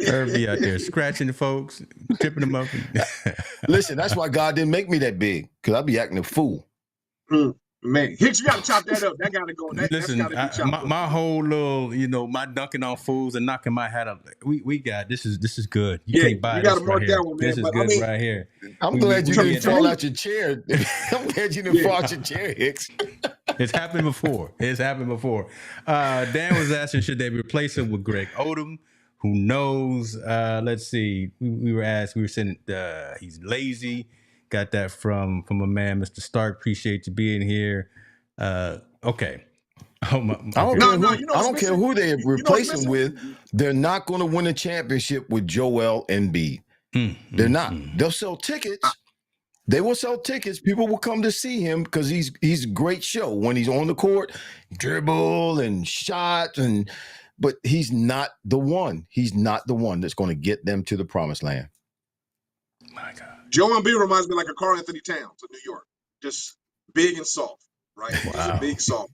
A: Irving out there scratching the folks, tipping them up.
C: Listen, that's why God didn't make me that big, because I'd be acting a fool.
B: Man, Hicks, you got to chop that up. That got to go.
A: Listen, my whole little, my dunking on fools and knocking my hat up. We got this is good. You can't buy this right here. This is good right here.
C: I'm glad you didn't fall out your chair. I'm glad you didn't fall out your chair, Hicks.
A: It's happened before. Dan was asking, should they replace him with Greg Odom? Who knows? Let's see. We were saying he's lazy. Got that from a man, Mr. Stark. Appreciate you being here. Okay.
C: I don't care who they replace him with. They're not going to win a championship with Joel Embiid. They're not. They'll sell tickets. They will sell tickets. People will come to see him because he's a great show when he's on the court, dribble and shots, but he's not the one. He's not the one that's going to get them to the promised land.
A: My God.
B: Joel Embiid reminds me like a Karl Anthony Towns of New York. Just big and soft, right? Wow. He's a big soft.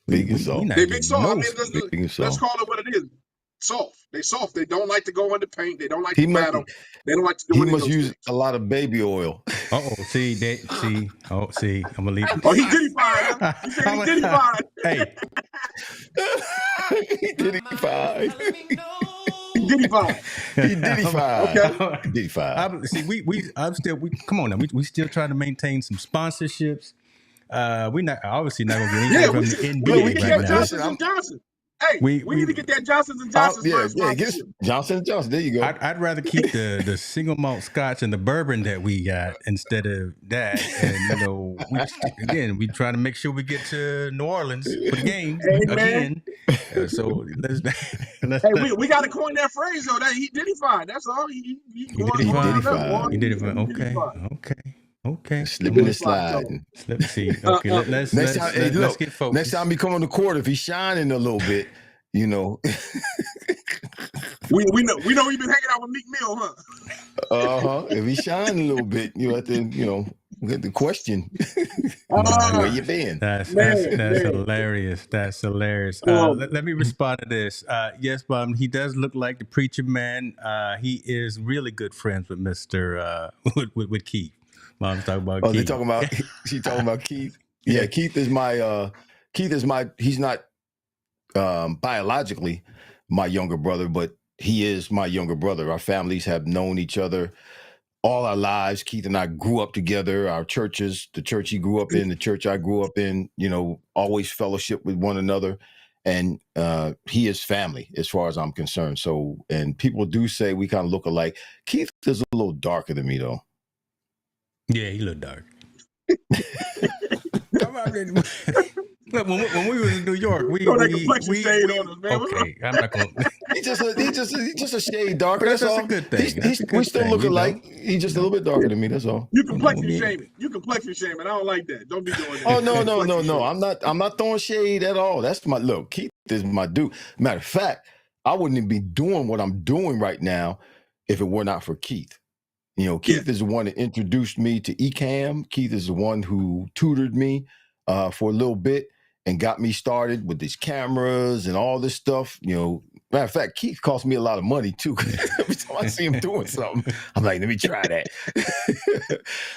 C: Big and soft.
B: They're big soft. Let's call it what it is. Soft. They soft. They don't like to go in the paint. They don't like to battle. They don't like to do anything.
C: He must use a lot of baby oil.
A: See, I'm gonna leave.
B: Oh, he diddy-fied. Huh? He said he diddy-fied.
A: Hey.
C: He diddy-fied.
B: He diddy-fied.
C: He diddy-fied.
B: Okay.
C: Diddy-fied.
A: Come on now. We still trying to maintain some sponsorships. We're not obviously not gonna get anything from the NBA
B: we
A: right now.
B: Johnson. Hey, we need to get that Johnson & Johnson
C: yeah, get Johnson & Johnson. There you go.
A: I'd rather keep the single malt scotch and the bourbon that we got instead of that. And we try to make sure we get to New Orleans for the game again. So
B: hey, we got to coin that phrase though. That he did it fine. That's all. He
A: did it fine. Okay.
C: Slipping and sliding.
A: See. Okay. Let's get focused.
C: Next time he come on the court, if he's shining a little bit, we know
B: we've been hanging out with Meek Mill, huh?
C: If he's shining a little bit, you have to, get the question. Where you been?
A: That's hilarious. That's hilarious. Let me respond to this. Yes, Bob, he does look like the preacher man. He is really good friends with Mr. with Keith. Mom's talking about Keith.
C: She talking about Keith. Yeah, Keith is my he's not biologically my younger brother, but he is my younger brother. Our families have known each other all our lives. Keith and I grew up together. Our churches, the church he grew up in, the church I grew up in, always fellowship with one another. And he is family as far as I'm concerned. So, and people do say we kind of look alike. Keith is a little darker than me though.
A: Yeah, he looked dark. Look, when we was in New York, we
B: shade on us, man.
A: Okay, I'm not gonna.
C: He's just a shade darker. That's all.
A: A good thing.
C: We still look alike. He's just a little bit darker than me. That's all.
B: You complexion shaming. I don't like that. Don't be doing that.
C: Oh no. I'm not throwing shade at all. That's my look. Keith is my dude. Matter of fact, I wouldn't even be doing what I'm doing right now if it were not for Keith. Keith is the one that introduced me to Ecamm. Keith is the one who tutored me for a little bit and got me started with these cameras and all this stuff. Matter of fact, Keith cost me a lot of money too. Every time I see him doing something, I'm like, let me try that.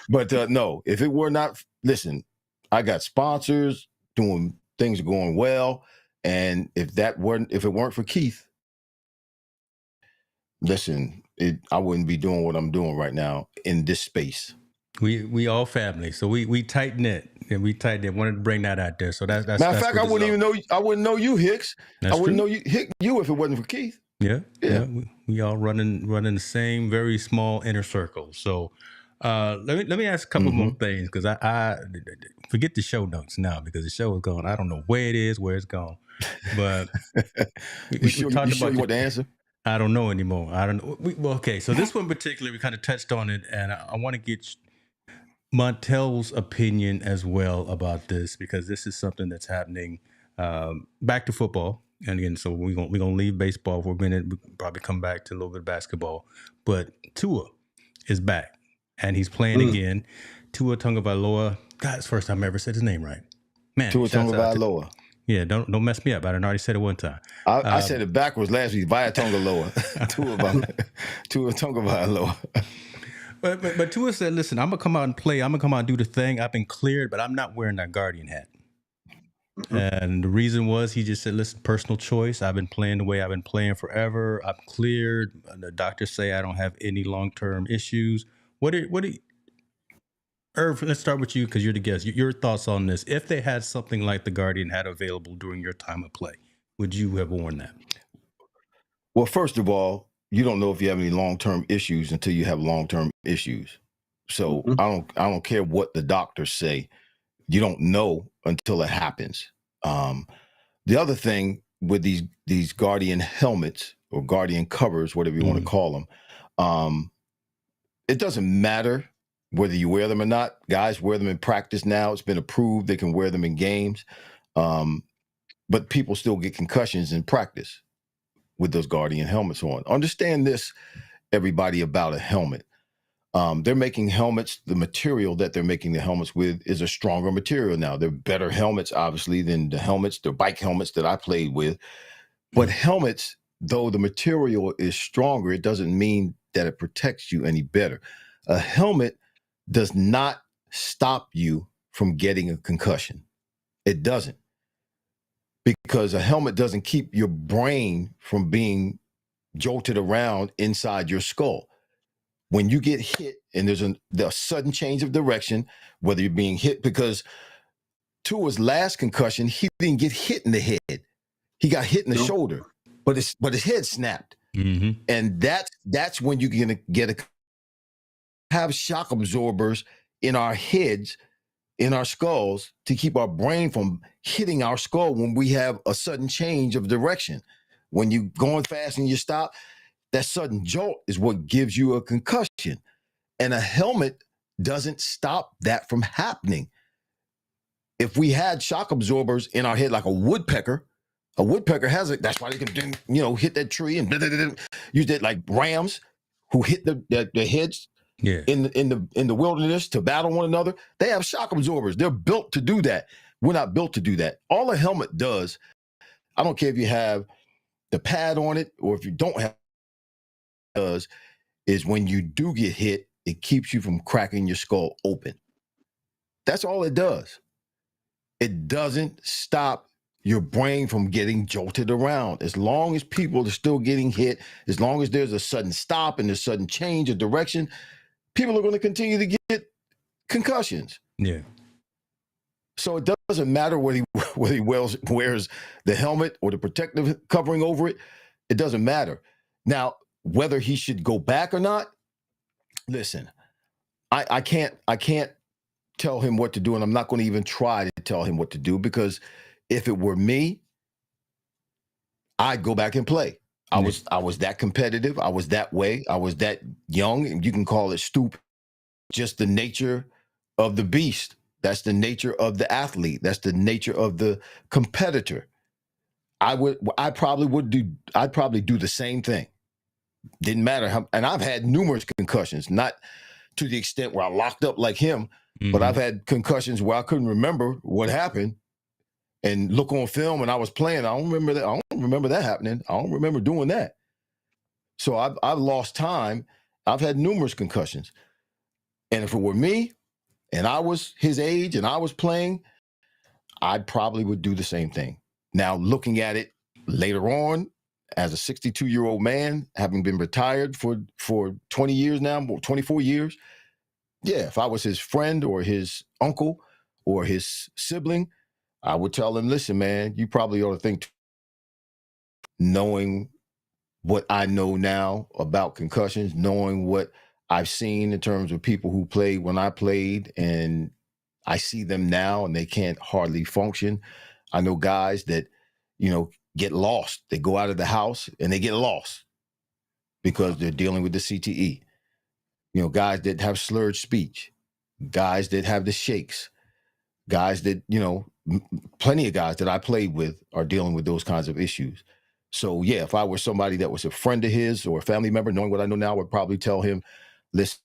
C: But no, if it were not, listen, I got sponsors, things are going well. And if it weren't for Keith, listen, I wouldn't be doing what I'm doing right now in this space.
A: We all family, so we tight knit and we tight knit. Wanted to bring that out there. So that's
C: matter of fact, I wouldn't know you, Hicks.
A: That's
C: I wouldn't
A: true.
C: know you if it wasn't for Keith.
A: Yeah. We all running the same very small inner circle. So let me ask a couple more things because I forget the show notes now because the show is gone. I don't know where it is, where it's gone. But
C: we talked about you want the answer.
A: I don't know anymore. I don't know. Okay, so this one particularly, we kind of touched on it, and I want to get Montel's opinion as well about this because this is something that's happening. Back to football, and again, so we're gonna leave baseball for a minute. We probably come back to a little bit of basketball, but Tua is back and he's playing again. Tua Tagovailoa. God, it's the first time I ever said his name right. Man,
C: Tua Tagovailoa.
A: Yeah, don't mess me up. I already said it one time.
C: I said it backwards last week. Via Tagovailoa. Tua Tagovailoa.
A: But Tua said, "Listen, I'm gonna come out and play. I'm gonna come out and do the thing. I've been cleared, but I'm not wearing that Guardian hat." And the reason was he just said, "Listen, personal choice. I've been playing the way I've been playing forever. I'm cleared. The doctors say I don't have any long-term issues." What do Irv, let's start with you because you're the guest. Your thoughts on this. If they had something like the Guardian had available during your time of play, would you have worn that?
C: Well, first of all, you don't know if you have any long-term issues until you have long-term issues. So I don't care what the doctors say. You don't know until it happens. The other thing with these Guardian helmets or Guardian covers, whatever you want to call them, it doesn't matter whether you wear them or not. Guys wear them in practice now. It's been approved. They can wear them in games. But people still get concussions in practice with those Guardian helmets on. Understand this, everybody, about a helmet. They're making helmets. The material that they're making the helmets with is a stronger material now. They're better helmets, obviously, than the bike helmets that I played with. But helmets, though the material is stronger, it doesn't mean that it protects you any better. A helmet does not stop you from getting a concussion. It doesn't. Because a helmet doesn't keep your brain from being jolted around inside your skull. When you get hit and there's a sudden change of direction, whether you're being hit, because Tua's last concussion, he didn't get hit in the head. He got hit in the shoulder, but his head snapped.
A: Mm-hmm.
C: And that's when you're gonna have shock absorbers in our heads, in our skulls, to keep our brain from hitting our skull when we have a sudden change of direction. When you're going fast and you stop, that sudden jolt is what gives you a concussion. And a helmet doesn't stop that from happening. If we had shock absorbers in our head like a woodpecker has it. That's why they can, hit that tree and use it like rams who hit the heads in the wilderness to battle one another. They have shock absorbers. They're built to do that. We're not built to do that. All a helmet does, I don't care if you have the pad on it or if you don't have it, does is when you do get hit, it keeps you from cracking your skull open. That's all it does. It doesn't stop your brain from getting jolted around. As long as people are still getting hit, as long as there's a sudden stop and a sudden change of direction, people are going to continue to get concussions.
A: Yeah.
C: So it doesn't matter whether he wears the helmet or the protective covering over it. It doesn't matter. Now, whether he should go back or not, listen, I can't tell him what to do, and I'm not going to even try to tell him what to do, because if it were me, I'd go back and play. I was that competitive. I was that way. I was that young, and you can call it stupid. Just the nature of the beast. That's the nature of the athlete. That's the nature of the competitor. I'd probably do the same thing. Didn't matter how, and I've had numerous concussions, not to the extent where I locked up like him, but I've had concussions where I couldn't remember what happened and look on film and I was playing. I don't remember that. I don't remember that happening. I don't remember doing that. So I've lost time. I've had numerous concussions. And if it were me and I was his age and I was playing, I probably would do the same thing. Now, looking at it later on, as a 62-year-old man, having been retired for 20 years now, 24 years, yeah, if I was his friend or his uncle or his sibling, I would tell him, listen, man, you probably ought to think, knowing what I know now about concussions, knowing what I've seen in terms of people who played when I played, and I see them now and they can't hardly function. I know guys that, get lost. They go out of the house and they get lost because they're dealing with the CTE. Guys that have slurred speech, guys that have the shakes, guys that, plenty of guys that I played with are dealing with those kinds of issues. So yeah, if I were somebody that was a friend of his or a family member, knowing what I know now, I would probably tell him, listen,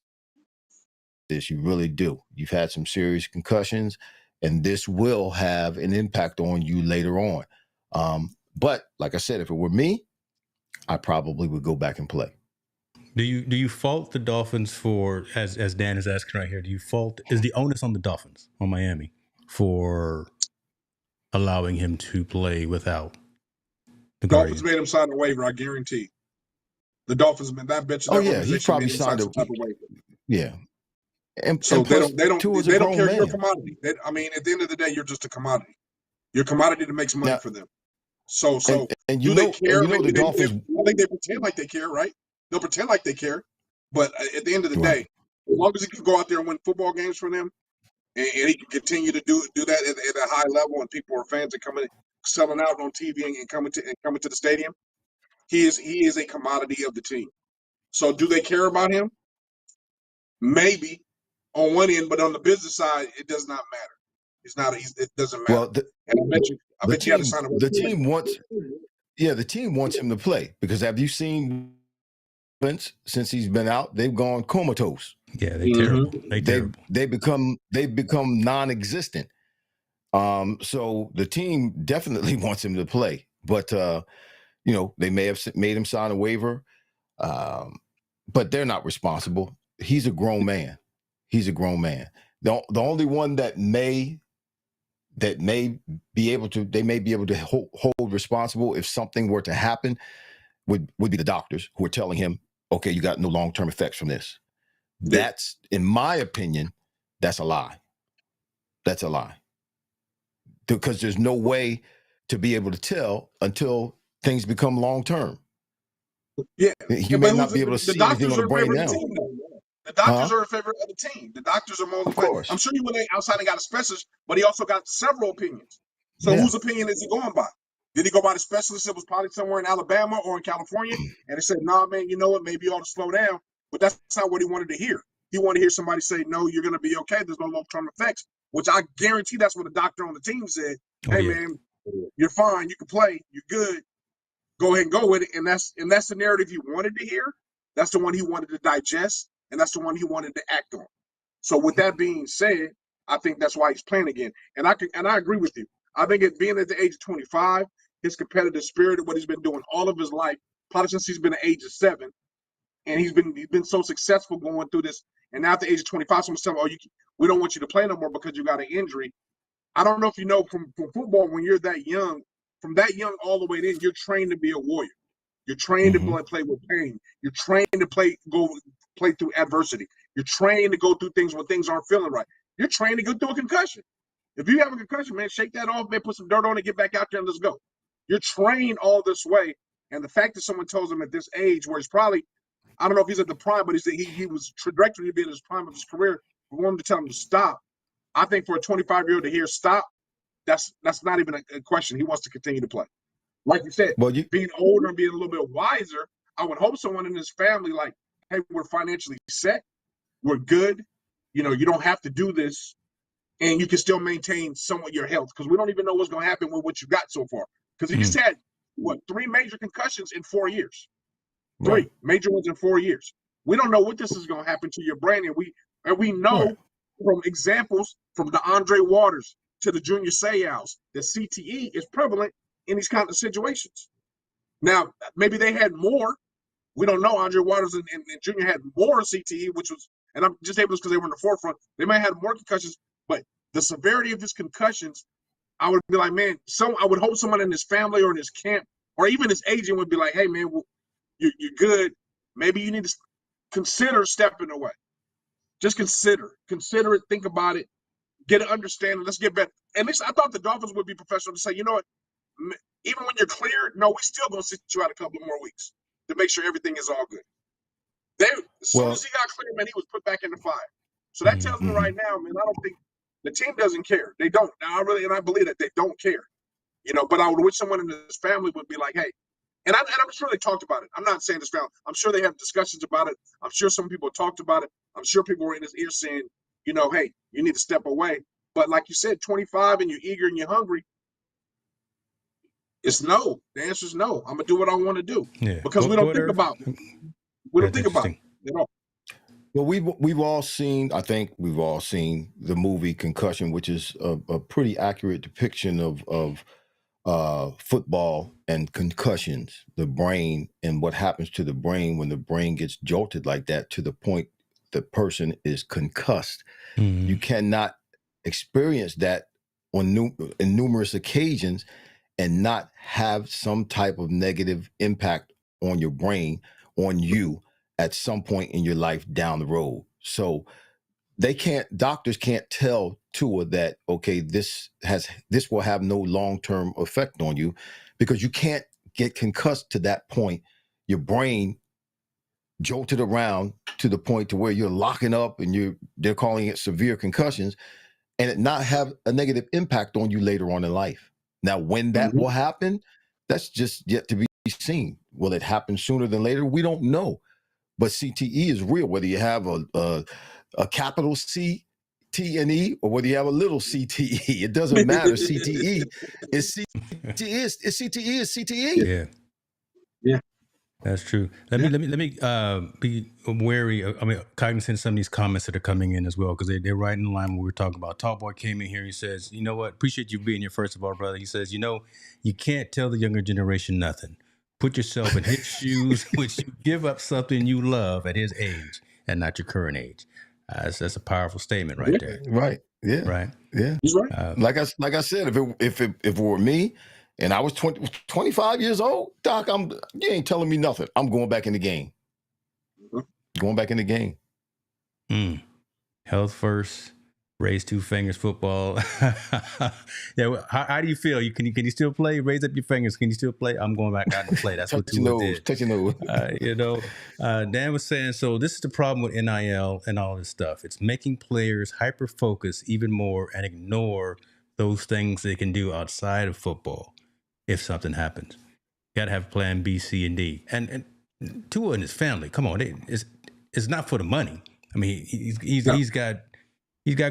C: this, you really do. You've had some serious concussions and this will have an impact on you later on. But like I said, if it were me, I probably would go back and play.
A: Do you fault the Dolphins for, as Dan is asking right here, is the onus on the Dolphins, on Miami, for allowing him to play without the
B: Dolphins made him sign a waiver, I guarantee. The Dolphins, man, that bitch.
C: Oh yeah, he probably signed a waiver. Yeah.
B: And they don't care your commodity. At the end of the day, you're just a commodity. You're a commodity that makes money for them. So
C: and
B: do they care?
C: The Dolphins,
B: I think they pretend like they care, right? They'll pretend like they care, but at the end of the day, as long as he can go out there and win football games for them, and he can continue to do that at a high level, and people are fans and coming, selling out on TV and coming to the stadium, he is a commodity of the team. So do they care about him? Maybe on one end, but on the business side, it does not matter. It doesn't matter.
C: Well,
B: and I bet you had to sign
C: the team wants him to play, because have you seen since he's been out, they've gone comatose.
A: Yeah, they're terrible.
C: They've become non-existent. So the team definitely wants him to play, but they may have made him sign a waiver, but they're not responsible. He's a grown man. The only one that may be able to hold responsible if something were to happen would be the doctors, who are telling him, okay, you got no long-term effects from this. That's, in my opinion, that's a lie. That's a lie. Because there's no way to be able to tell until things become long term.
B: Yeah,
C: You may not be able to see anything on the brain now.
B: The doctors are in favor of the team. The doctors are more than favor. I'm sure he went outside and got a specialist, but he also got several opinions. So whose opinion is he going by? Did he go by the specialist that was probably somewhere in Alabama or in California? And he said, nah, man, you know what? Maybe you ought to slow down. But that's not what he wanted to hear. He wanted to hear somebody say, no, you're going to be okay. There's no long-term effects, which I guarantee that's what the doctor on the team said. Hey, man, you're fine. You can play. You're good. Go ahead and go with it. And that's the narrative he wanted to hear. That's the one he wanted to digest. And that's the one he wanted to act on. So with that being said, I think that's why he's playing again. And I agree with you. I think it being at the age of 25, his competitive spirit of what he's been doing all of his life, probably since he's been at the age of 7, and he's been so successful going through this. And now at the age of 25, someone's telling him, we don't want you to play no more because you got an injury. I don't know if you know from football, when you're that young, from that young all the way in, you're trained to be a warrior. You're trained to play with pain. You're trained to play through adversity. You're trained to go through things when things aren't feeling right. You're trained to go through a concussion. If you have a concussion, man, shake that off, man, put some dirt on it, get back out there and let's go. You're trained all this way. And the fact that someone tells him at this age where he's probably, I don't know if he's at the prime, but he was trajectory to be in his prime of his career, for him to tell him to stop. I think for a 25-year-old to hear stop, that's not even a question. He wants to continue to play. Like you said, being older and being a little bit wiser, I would hope someone in his family, like, hey, we're financially set. We're good. You know, you don't have to do this. And you can still maintain somewhat your health, because we don't even know what's going to happen with what you got so far. Because he just had, 3 major concussions in 4 years. 3 major ones in 4 years. We don't know what this is going to happen to your brain. And we know from examples from the Andre Waters to the Junior Seau's that CTE is prevalent in these kind of situations. Now, maybe they had more. We don't know. Andre Waters and Junior had more CTE, which was, and I'm just able to because they were in the forefront. They might have had more concussions, but the severity of his concussions, I would be like, man, I would hope someone in his family or in his camp or even his agent would be like, hey, man, you're good. Maybe you need to consider stepping away. Just consider it, think about it, get an understanding. Let's get better. And I thought the Dolphins would be professional to say, you know what, even when you're cleared, no, we're still going to sit you out a couple more weeks to make sure everything is all good. As soon as he got cleared, man, he was put back in the fire. So that tells me right now, man, I don't think the team doesn't care. They don't. Now, I believe that they don't care. You know, but I would wish someone in his family would be like, hey, and I'm sure they talked about it. I'm not saying this family. I'm sure they have discussions about it. I'm sure some people talked about it. I'm sure people were in his ear saying, you know, hey, you need to step away. But like you said, 25 and you're eager and you're hungry, it's no. The answer is no. I'm gonna do what I want to do. Yeah. Because we don't think about it. We don't think about it at all.
C: Well, we've all seen, I think we've all seen the movie Concussion, which is a pretty accurate depiction of football and concussions, the brain, and what happens to the brain when the brain gets jolted like that to the point the person is concussed. You cannot experience that in numerous occasions and not have some type of negative impact on your brain, on you at some point in your life down the road. So doctors can't tell Tua that, okay, this will have no long-term effect on you, because you can't get concussed to that point. Your brain jolted around to the point to where you're locking up and they're calling it severe concussions, and it not have a negative impact on you later on in life. Now, when that will happen, that's just yet to be seen. Will it happen sooner than later? We don't know. But CTE is real, whether you have a capital C, T and E, or whether you have a little CTE. It doesn't matter. CTE is CTE. CTE is CTE.
A: Yeah. That's true. Let me be wary. Cognizant of some of these comments that are coming in as well, because they're right in line with what we're talking about. Tall Boy came in here. He says, "You know what? Appreciate you being here, first of all, brother." He says, "You know, you can't tell the younger generation nothing. Put yourself in his shoes, which you give up something you love at his age and not your current age." That's a powerful statement right there.
C: Right. Yeah.
A: Right.
C: Yeah.
B: He's right.
C: Like I said, if it were me, and I was 25 years old, Doc, you ain't telling me nothing. I'm going back in the game. Going back in the game.
A: Health first, Raise two fingers football. Yeah, how do you feel? Can you still play? Raise up your fingers. Can you still play? I'm going back out to play. That's what Tua did.
C: Touch your nose.
A: Dan was saying, so this is the problem with NIL and all this stuff. It's making players hyper-focus even more and ignore those things they can do outside of football if something happens. You got to have plan B, C, and D. And Tua and his family, come on, it's not for the money. I mean, he's got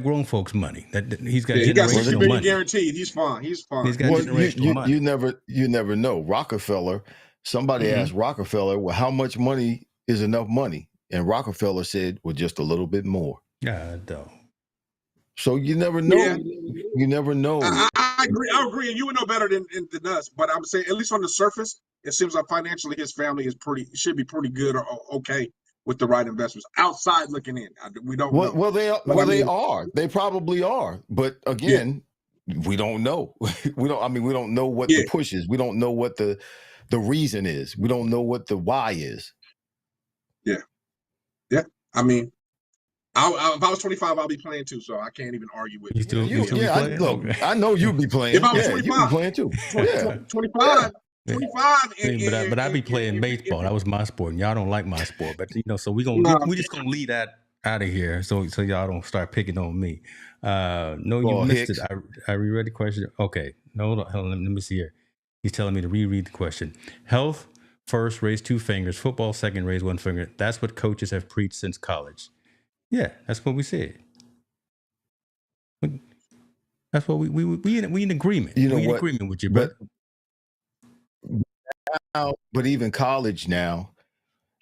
A: grown folks' money. He's got generational money.
B: Guaranteed. He's fine. He's got
C: generational money. You never know. Rockefeller. Somebody asked Rockefeller, "Well, how much money is enough money?" And Rockefeller said, "Well, just a little bit more."
A: Yeah, though.
C: So you never know. Yeah. You never know.
B: I agree, and you would know better than us. But I'm saying, at least on the surface, it seems like financially his family should be pretty good or okay with the right investments. Outside looking in, we don't know.
C: Well, they are. They probably are. But again, we don't know. We don't know what the push is. We don't know what the reason is. We don't know what the why is. Yeah.
B: I mean, if I was 25, I'll be playing too. So I can't even argue with you.
C: I know you'd be playing.
B: If I was 25,
C: you'd be playing too.
B: 25. 25.
A: But I'd be playing baseball. That was my sport, and y'all don't like my sport. But so we just gonna leave that out of here, so y'all don't start picking on me. You missed it. I reread the question. Okay, no, hold on, let me see here. He's telling me to reread the question. Health first, raise two fingers. Football second, raise one finger. That's what coaches have preached since college. Yeah, that's what we said. That's what we in agreement. We in agreement with you, brother.
C: But even college now,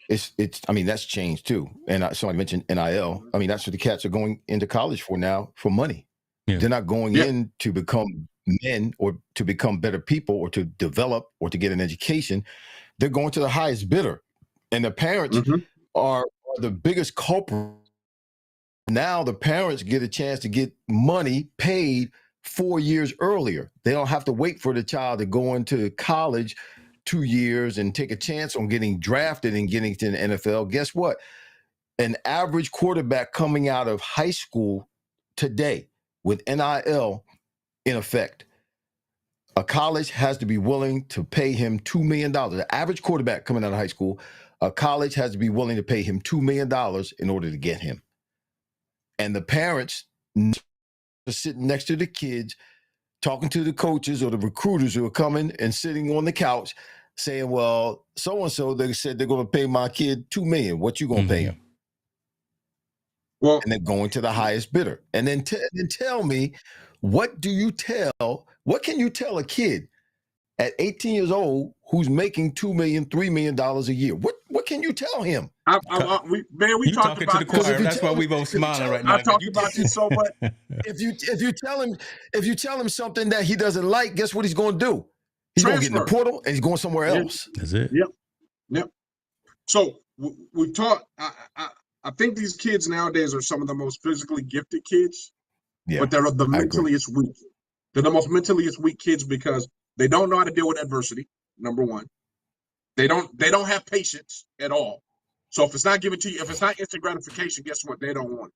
C: it's. I mean, that's changed too. And somebody mentioned NIL. I mean, that's what the cats are going into college for now, for money. Yeah. They're not going in to become men or to become better people or to develop or to get an education. They're going to the highest bidder, and the parents are the biggest culprit. Now the parents get a chance to get money paid 4 years earlier. They don't have to wait for the child to go into college 2 years and take a chance on getting drafted and getting to the NFL. Guess what? An average quarterback coming out of high school today with NIL in effect, a college has to be willing to pay him $2 million. The average quarterback coming out of high school, a college has to be willing to pay him $2 million in order to get him. And the parents are sitting next to the kids, talking to the coaches or the recruiters who are coming and sitting on the couch saying, well, so-and-so, they said they're going to pay my kid $2 million. What you going to pay him? Well, and they're going to the highest bidder. And then tell me, what can you tell a kid at 18 years old who's making $2 million, $3 million a year? What can you tell him?
B: We talked about
A: the choir. That's why we both smiling right now.
B: I talked about you so much.
C: If you tell him something that he doesn't like, guess what he's going to do? He's going to get in the portal and he's going somewhere else.
A: That's it.
B: Yep. So we've taught. I think these kids nowadays are some of the most physically gifted kids, but they're the mentaliest weak. They're the most mentaliest weak kids because they don't know how to deal with adversity. Number one, they don't have patience at all. So if it's not given to you, if it's not instant gratification, guess what? They don't want it.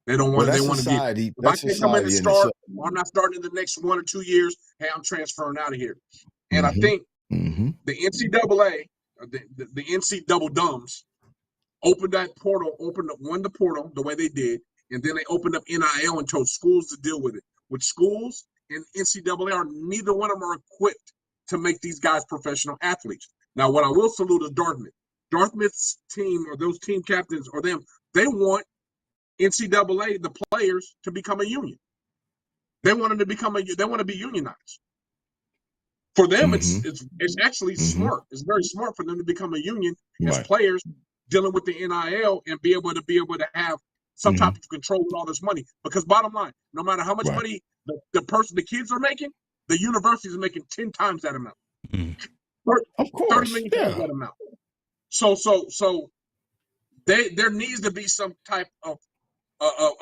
B: They don't want it. They want to get it. If I can't come in and start, or I'm not starting in the next 1 or 2 years, hey, I'm transferring out of here. And I think the NCAA, the NC double dumbs, opened the portal the way they did, and then they opened up NIL and told schools to deal with it. Which schools and NCAA are neither one of them are equipped to make these guys professional athletes. Now, what I will salute is Dartmouth. Dartmouth's team or those team captains or them, they want NCAA, the players, to become a union. They want them to they want to be unionized. For them, it's actually smart. It's very smart for them to become a union as players dealing with the NIL and be able to have some type of control with all this money. Because bottom line, no matter how much money the kids are making, the university is making 10 times that amount.
C: Of course,
B: 30 million times that amount. So there needs to be some type of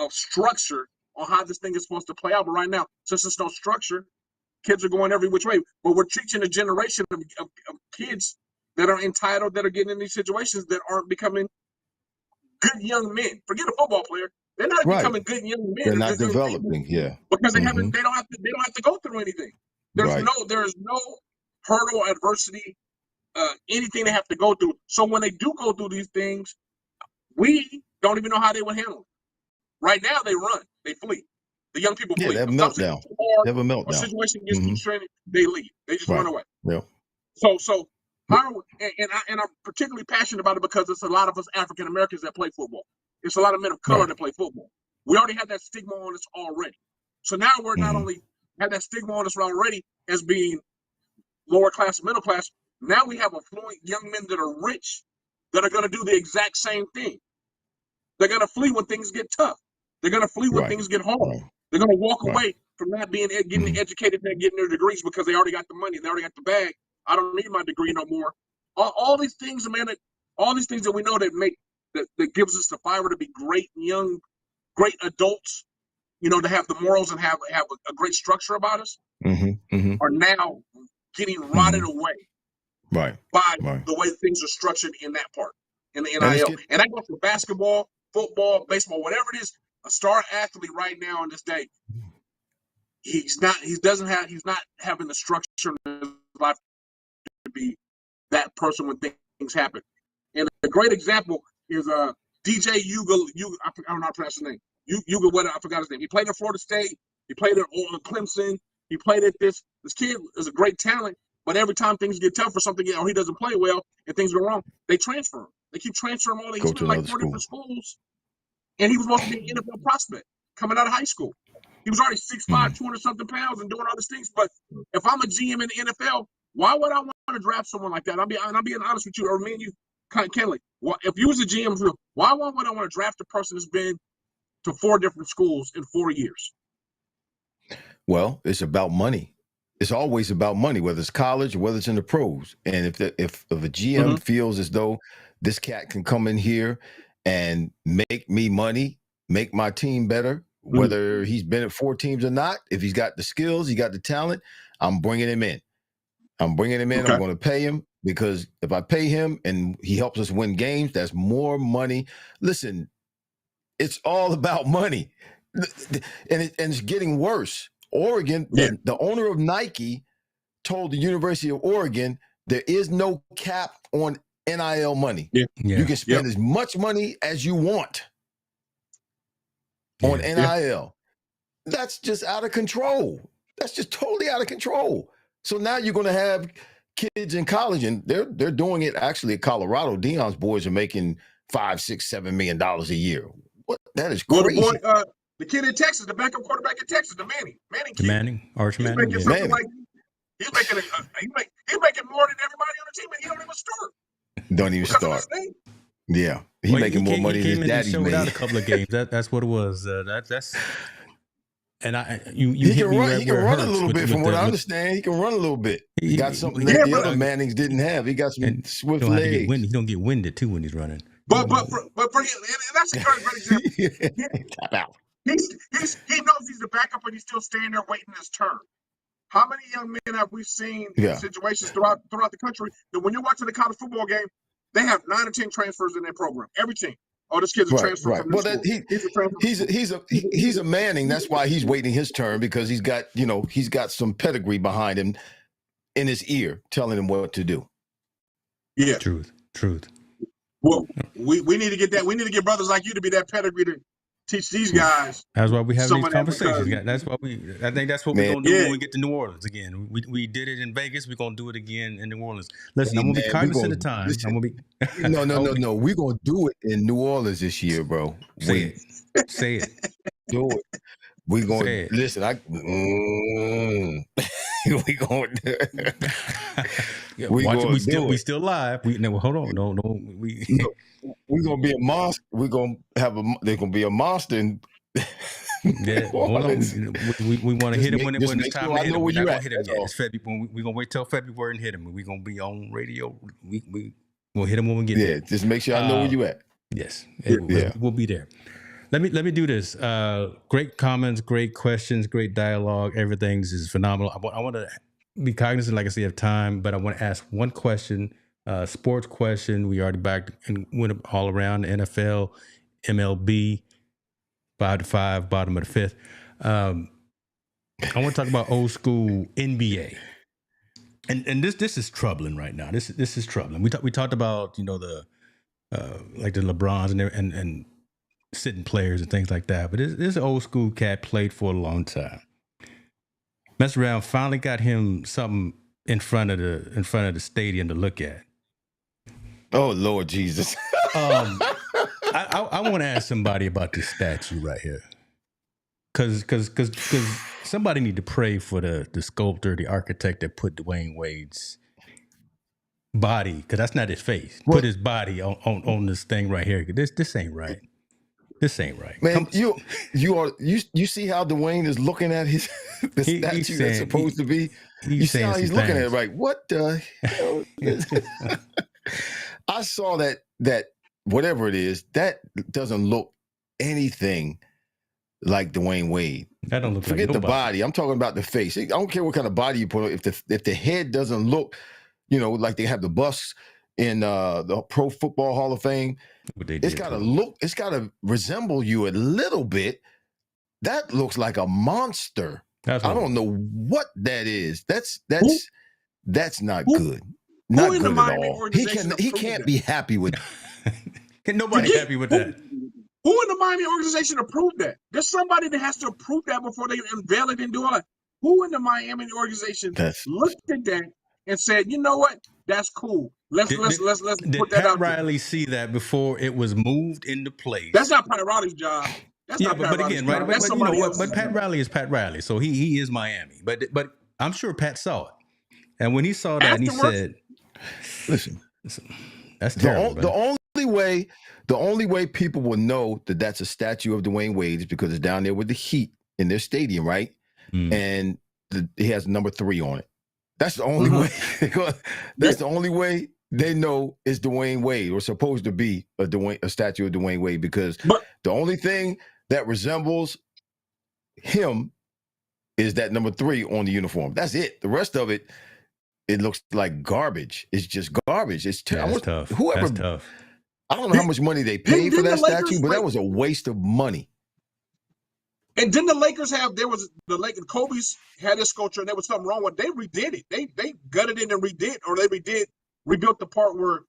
B: structure on how this thing is supposed to play out. But right now, since there's no structure, kids are going every which way. But we're teaching a generation of kids that are entitled, that are getting in these situations that aren't becoming good young men. Forget a football player. They're not becoming good young men.
C: They're not developing,
B: because they haven't. They don't have to go through anything. There's no hurdle, adversity, anything they have to go through. So when they do go through these things, we don't even know how they would handle it. Right now, they run, they flee. The young people flee.
C: They have a meltdown. They have a meltdown.
B: A situation gets constraining, they leave. They just run away.
C: Yeah.
B: So I'm particularly passionate about it because it's a lot of us African Americans that play football. It's a lot of men of color that play football. We already had that stigma on us already. So now we're not only have that stigma on us already as being lower class, middle class. Now we have affluent young men that are rich that are going to do the exact same thing. They're going to flee when things get tough. They're going to flee when things get hard. They're going to walk away from not getting educated and getting their degrees because they already got the money. They already got the bag. I don't need my degree no more. All these things, man, all these things that we know that gives us the fiber to be great adults, to have the morals and have a great structure about us, are now getting rotted away by the way things are structured in that part, in the NIL. And I go for basketball, football, baseball, whatever it is. A star athlete right now in this day, he's not having the structure in his life to be that person when things happen. And a great example is DJ Uga. I don't know how to pronounce his name. Uga, I forgot his name. He played at Florida State. He played at Clemson. He played at this. This kid is a great talent, but every time things get tough or something, or he doesn't play well and things go wrong, they transfer him. They keep transferring him all. He's been like 4 different schools. And he was supposed to be an NFL prospect coming out of high school. He was already 6'5", 200-something pounds and doing all these things. But if I'm a GM in the NFL, why would I want to draft someone like that? I'm being honest with you, or me and you, Kenley. If you was a GM, why would I want to draft a person that's been to 4 different schools in 4 years?
C: Well, it's about money. It's always about money, whether it's college or whether it's in the pros. And if a GM feels as though this cat can come in here and make me money, make my team better, whether he's been at 4 teams or not, if he's got the skills, he got the talent, I'm bringing him in. I'm going to pay him, because if I pay him and he helps us win games, that's more money. Listen, it's all about money. And it's getting worse. Oregon, the owner of Nike told the University of Oregon, there is no cap on NIL money. You can spend as much money as you want on NIL. That's just out of control. That's just totally out of control. So now you're going to have kids in college, and they're doing it actually at Colorado. Deion's boys are making $5, $6, $7 million a year. What? That is crazy.
B: The kid in Texas, the backup quarterback in Texas, the Manning,
A: Arch Manning.
B: He's making more than everybody on the team, and he don't even start.
C: Don't even start. Yeah, he's making more money than his daddy made.
A: Out a couple of games. That's what it was. That's. And he
C: can run a little bit, from what I understand. He can run a little bit. He got something that the other Mannings didn't have. He got some swift legs.
A: He don't get winded too when he's running.
B: But for him, and that's a great example. He knows he's the backup, but he's still standing there waiting his turn. How many young men have we seen in situations throughout the country that when you're watching the college football game, they have 9 or 10 transfers in their program, every team. Oh, this kid's a transfer from this school.
C: He's a Manning. That's why he's waiting his turn, because he's got some pedigree behind him in his ear telling him what to do.
B: Yeah.
A: Truth.
B: Well, we need to get that. We need to get brothers like you to be that pedigree to teach these guys.
A: That's why we have these conversations. I think that's what we're gonna do when we get to New Orleans again. We did it in Vegas. We're gonna do it again in New Orleans. Listen, I'm gonna be cognizant of time. I'm gonna be
C: no. We're gonna do it in New Orleans this year, bro.
A: Say it. Do
C: it. We're gonna listen. We gonna
A: we still live. Hold on. No.
C: We're gonna be a monster. We're gonna have there's gonna be a monster. And
A: hold on. We want to hit him when it's time to hit him. We're not gonna hit him yet. It's February. We're gonna wait till February and hit him. We're gonna be on radio. We'll hit him when we get there.
C: Just make sure I know where you at.
A: Yes, we'll be there. Let me do this. Great comments, great questions, great dialogue. Everything is phenomenal. I want to be cognizant, like I say, of time, but I want to ask one question. Sports question. We already back and went all around the NFL, MLB, 5-5, bottom of the fifth. I want to talk about old school NBA. And this is troubling right now. This is troubling. We talked about, you know, the like the LeBrons and sitting players and things like that. But this old school cat played for a long time. Messed around, finally got him something in front of the stadium to look at.
C: Oh Lord Jesus.
A: I want to ask somebody about this statue right here. Cause somebody need to pray for the sculptor, the architect that put Dwyane Wade's body, because that's not his face.
C: What?
A: Put his body on this thing right here. This ain't right. This ain't right.
C: Man, you see how Dwyane is looking at his the statue that's supposed to be. You see how he's looking at it, right? What the hell? I saw that whatever it is, that doesn't look anything like Dwyane Wade.
A: That don't look
C: Forget
A: like
C: the body. I'm talking about the face. I don't care what kind of body you put on. If the head doesn't look, you know, like they have the busts in the Pro Football Hall of Fame, it's got to look. It's got to resemble you a little bit. That looks like a monster. I don't know what that is. That's not good. Not good at all. He can't be happy with.
A: Can nobody happy with that?
B: Who in the Miami organization approved that? There's somebody that has to approve that before they unveil it and do all that. Who in the Miami organization looked at that and said, you know what? That's cool. Let's put that out.
A: Did Pat Riley see that before it was moved into place?
B: That's not Pat Riley's job. That's not Pat Riley's job. That's somebody else.
A: But Pat Riley is Pat Riley, so he is Miami. But I'm sure Pat saw it, and when he saw that, and he said,
C: "Listen,
A: that's terrible."
C: The only way people will know that that's a statue of Dwyane Wade is because it's down there with the Heat in their stadium, right? And he has number 3 on it. That's the only way. That's the only way they know it's Dwyane Wade, or supposed to be a statue of Dwyane Wade, because the only thing that resembles him is that number 3 on the uniform. That's it. The rest of it, it looks like garbage. It's just garbage. It's terrible.
A: That's tough. That's tough.
C: I don't know how much money they paid for that statue, but that was a waste of money.
B: And didn't the Lakers have? Kobe's had his sculpture, and there was something wrong with it. They redid it. They gutted it and redid, or they rebuilt the part where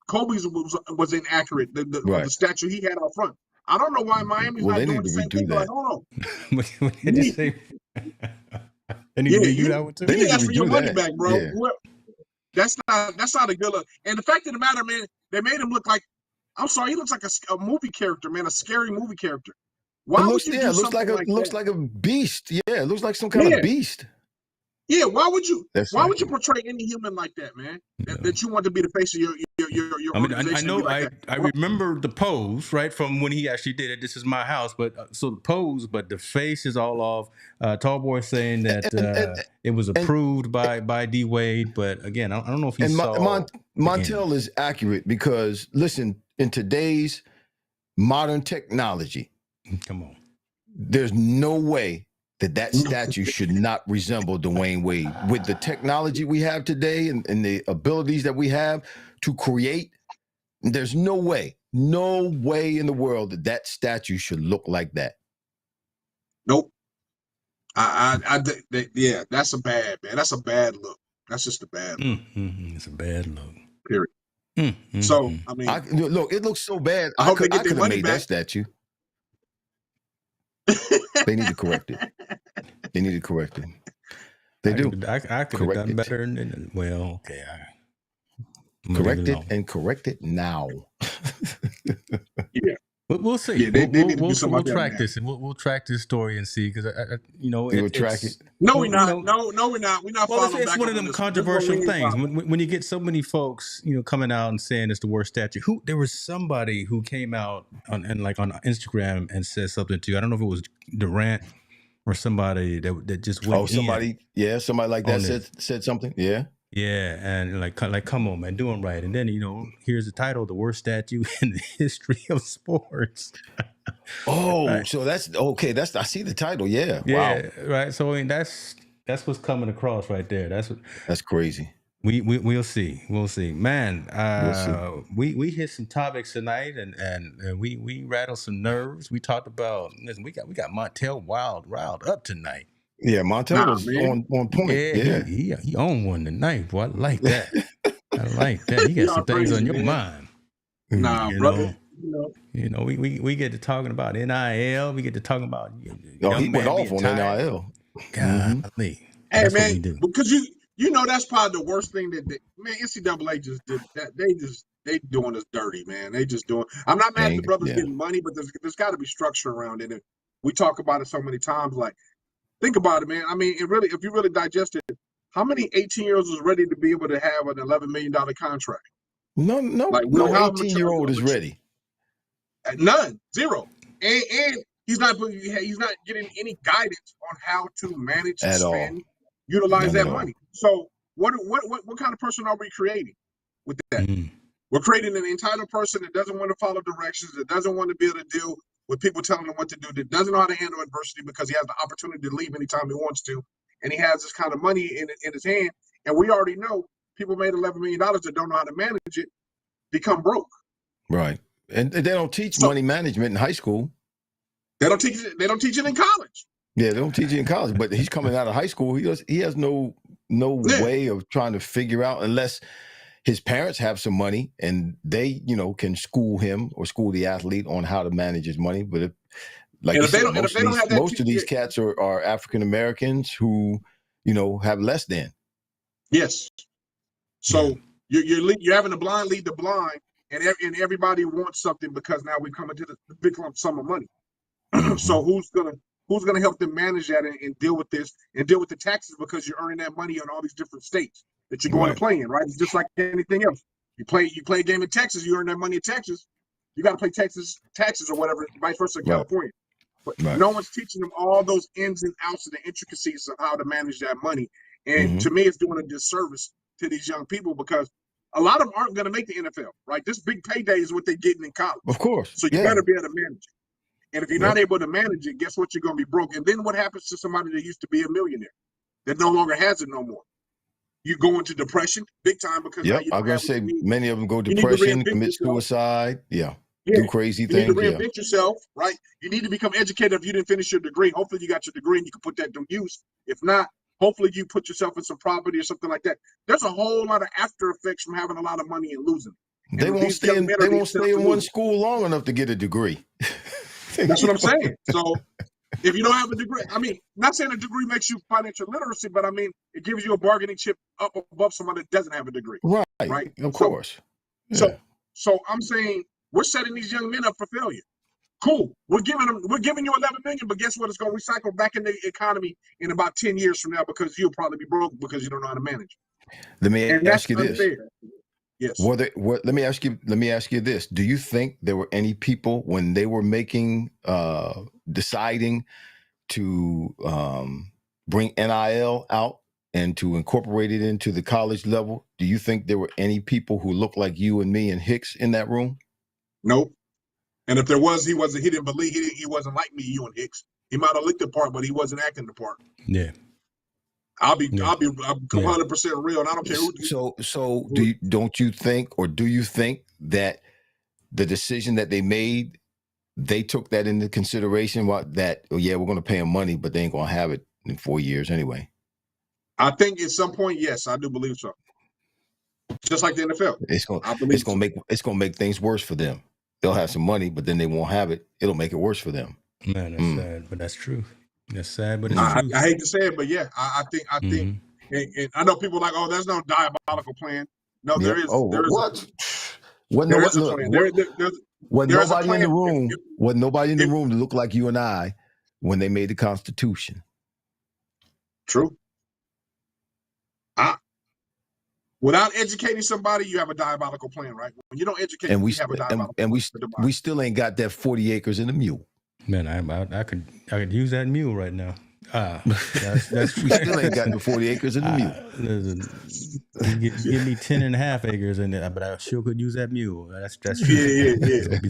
B: Kobe's was inaccurate. The statue he had out front. I don't know why Miami's not doing the same thing. Like, hold on.
A: What did you say? They need to redo that one too.
B: They need to ask for your money back, bro. Yeah. That's not a good look. And the fact of the matter, man, they made him look like. I'm sorry, he looks like a movie character, man, a scary movie character. Why would you do something like that?
C: Looks like a beast. Yeah, it looks like some kind of beast.
B: Yeah, why would you portray any human like that, man? That you want to be the face of your organization?
A: I know.
B: Like
A: I remember the pose, right, from when he actually did it. This is my house, but so the pose, but the face is all off. Tall boy saying that it was approved by D Wade, but again, I don't know if he saw.
C: Montel is accurate because listen, in today's modern technology,
A: come on,
C: there's no way that statue should not resemble Dwyane Wade. With the technology we have today and the abilities that we have to create, there's no way in the world that statue should look like that.
B: Nope. Yeah, that's a bad, man. That's a bad look. That's just a bad look.
A: It's a bad look.
B: Period. So, I mean,
C: look, it looks so bad.
B: I
C: could have made that statue. They need to correct it. They do.
A: I could have done better. Well, okay.
C: Correct it and correct it now.
B: Yeah.
A: We'll see.
B: Yeah,
A: we'll track this, and we'll track this story and see, because
C: we'll track it.
B: No, we're not. No, we're not. We're not.
A: Well, it's one of them controversial things when you get so many folks, coming out and saying it's the worst statue. There was somebody who came out on Instagram and said something to you. I don't know if it was Durant or somebody that just went.
C: Somebody like that said something. Yeah.
A: Yeah, and like, come on, man, doing right. And then, here's the title: the worst statue in the history of sports.
C: Right. So that's okay. I see the title. Yeah.
A: Yeah. Wow. Right. So I mean, that's what's coming across right there. That's
C: crazy.
A: We'll see. We'll see, man.
C: We'll see.
A: We hit some topics tonight, and we rattled some nerves. We talked about. Listen, we got Montel riled up tonight.
C: Yeah, Montel was on point.
A: Yeah, he owned one tonight, boy. I like that. I like that. You got some things on your mind.
B: Nah, brother.
A: You know, we get to talking about NIL. We get to talking about.
C: He went off on NIL.
A: Golly.
B: Hey, that's man, what we do. Because you know that's probably the worst thing that NCAA just did. That they doing us dirty, man. They just doing. I'm not mad at the brothers getting money, but there's got to be structure around it. And we talk about it so many times. Like, think about it, man. I mean, if you really digest it, how many 18-year-olds is ready to be able to have an $11 million contract?
C: No 18-year-old is ready.
B: None, zero, and he's not getting any guidance on how to manage, spend, utilize that money. So what kind of person are we creating with that? We're creating an entitled person that doesn't want to follow directions, that doesn't want to be able to deal with people telling him what to do, that doesn't know how to handle adversity because he has the opportunity to leave anytime he wants to, and he has this kind of money in his hand. And we already know people made $11 million that don't know how to manage it become broke.
C: Right. And they don't teach money management in high school.
B: They don't teach it in college.
C: Yeah, they don't teach it in college. But he's coming out of high school. He has no way of trying to figure out, unless his parents have some money and they, can school him or school the athlete on how to manage his money. But most of these cats are African Americans who, have less than.
B: Yes. So you're having the blind lead the blind. And everybody wants something because now we come into the big lump sum of money. So who's gonna help them manage that and deal with this and deal with the taxes because you're earning that money in all these different states that you're going to play in, right? It's just like anything else. You play a game in Texas, you earn that money in Texas. You got to pay Texas taxes or whatever, vice versa in California. But no one's teaching them all those ins and outs and the intricacies of how to manage that money. And to me, it's doing a disservice to these young people because a lot of them aren't going to make the NFL, right? This big payday is what they're getting in college.
C: Of course.
B: So you better be able to manage it. And if you're not able to manage it, guess what? You're going to be broke. And then what happens to somebody that used to be a millionaire that no longer has it no more? You go into depression big time because
C: I'm going to say many of them go depression, commit suicide. Do crazy things.
B: You need to reinvent yourself, right? You need to become educated if you didn't finish your degree. Hopefully you got your degree and you can put that to use. If not, hopefully you put yourself in some property or something like that. There's a whole lot of after effects from having a lot of money and losing.
C: They won't stay in one school long enough to get a degree.
B: That's what I'm saying. So if you don't have a degree, I mean, not saying a degree makes you financial literacy, but I mean, it gives you a bargaining chip up above somebody that doesn't have a degree.
C: Right. Of course.
B: So I'm saying we're setting these young men up for failure. Cool. We're giving you 11 million, but guess what? It's going to recycle back in the economy in about 10 years from now because you'll probably be broke because you don't know how to manage.
C: Let me ask you this.
B: Yes.
C: Let me ask you this. Do you think there were any people when they were deciding to bring NIL out and to incorporate it into the college level? Do you think there were any people who looked like you and me and Hicks in that room?
B: Nope. And if there was, he didn't believe he wasn't like me, you and Hicks. He might have looked the part, but he wasn't acting the part.
A: Yeah.
B: I'm 100% real, and I don't care who.
C: So do you think that the decision that they made, they took that into consideration? We're going to pay them money, but they ain't going to have it in 4 years anyway.
B: I think at some point, yes, I do believe so. Just like the NFL,
C: it's going to make things worse for them. They'll have some money, but then they won't have it. It'll make it worse for them.
A: Man, that's sad, but that's true. That's sad, but it's true.
B: I hate to say it, but yeah, I think, and I know people are like, oh, there's no diabolical plan. No, there is. There is what? There is a plan.
C: Nobody in the room. Wasn't nobody in the room to look like you and I when they made the Constitution.
B: True. Without educating somebody, you have a diabolical plan, right? When you don't educate, you have a diabolical plan.
C: And we still ain't got that 40 acres in the mule.
A: Man, I could use that mule right now. That's
C: we still ain't got the 40 acres in the mule.
A: Give me 10 and a half acres in it, but I sure could use that mule. That's true.
B: Yeah.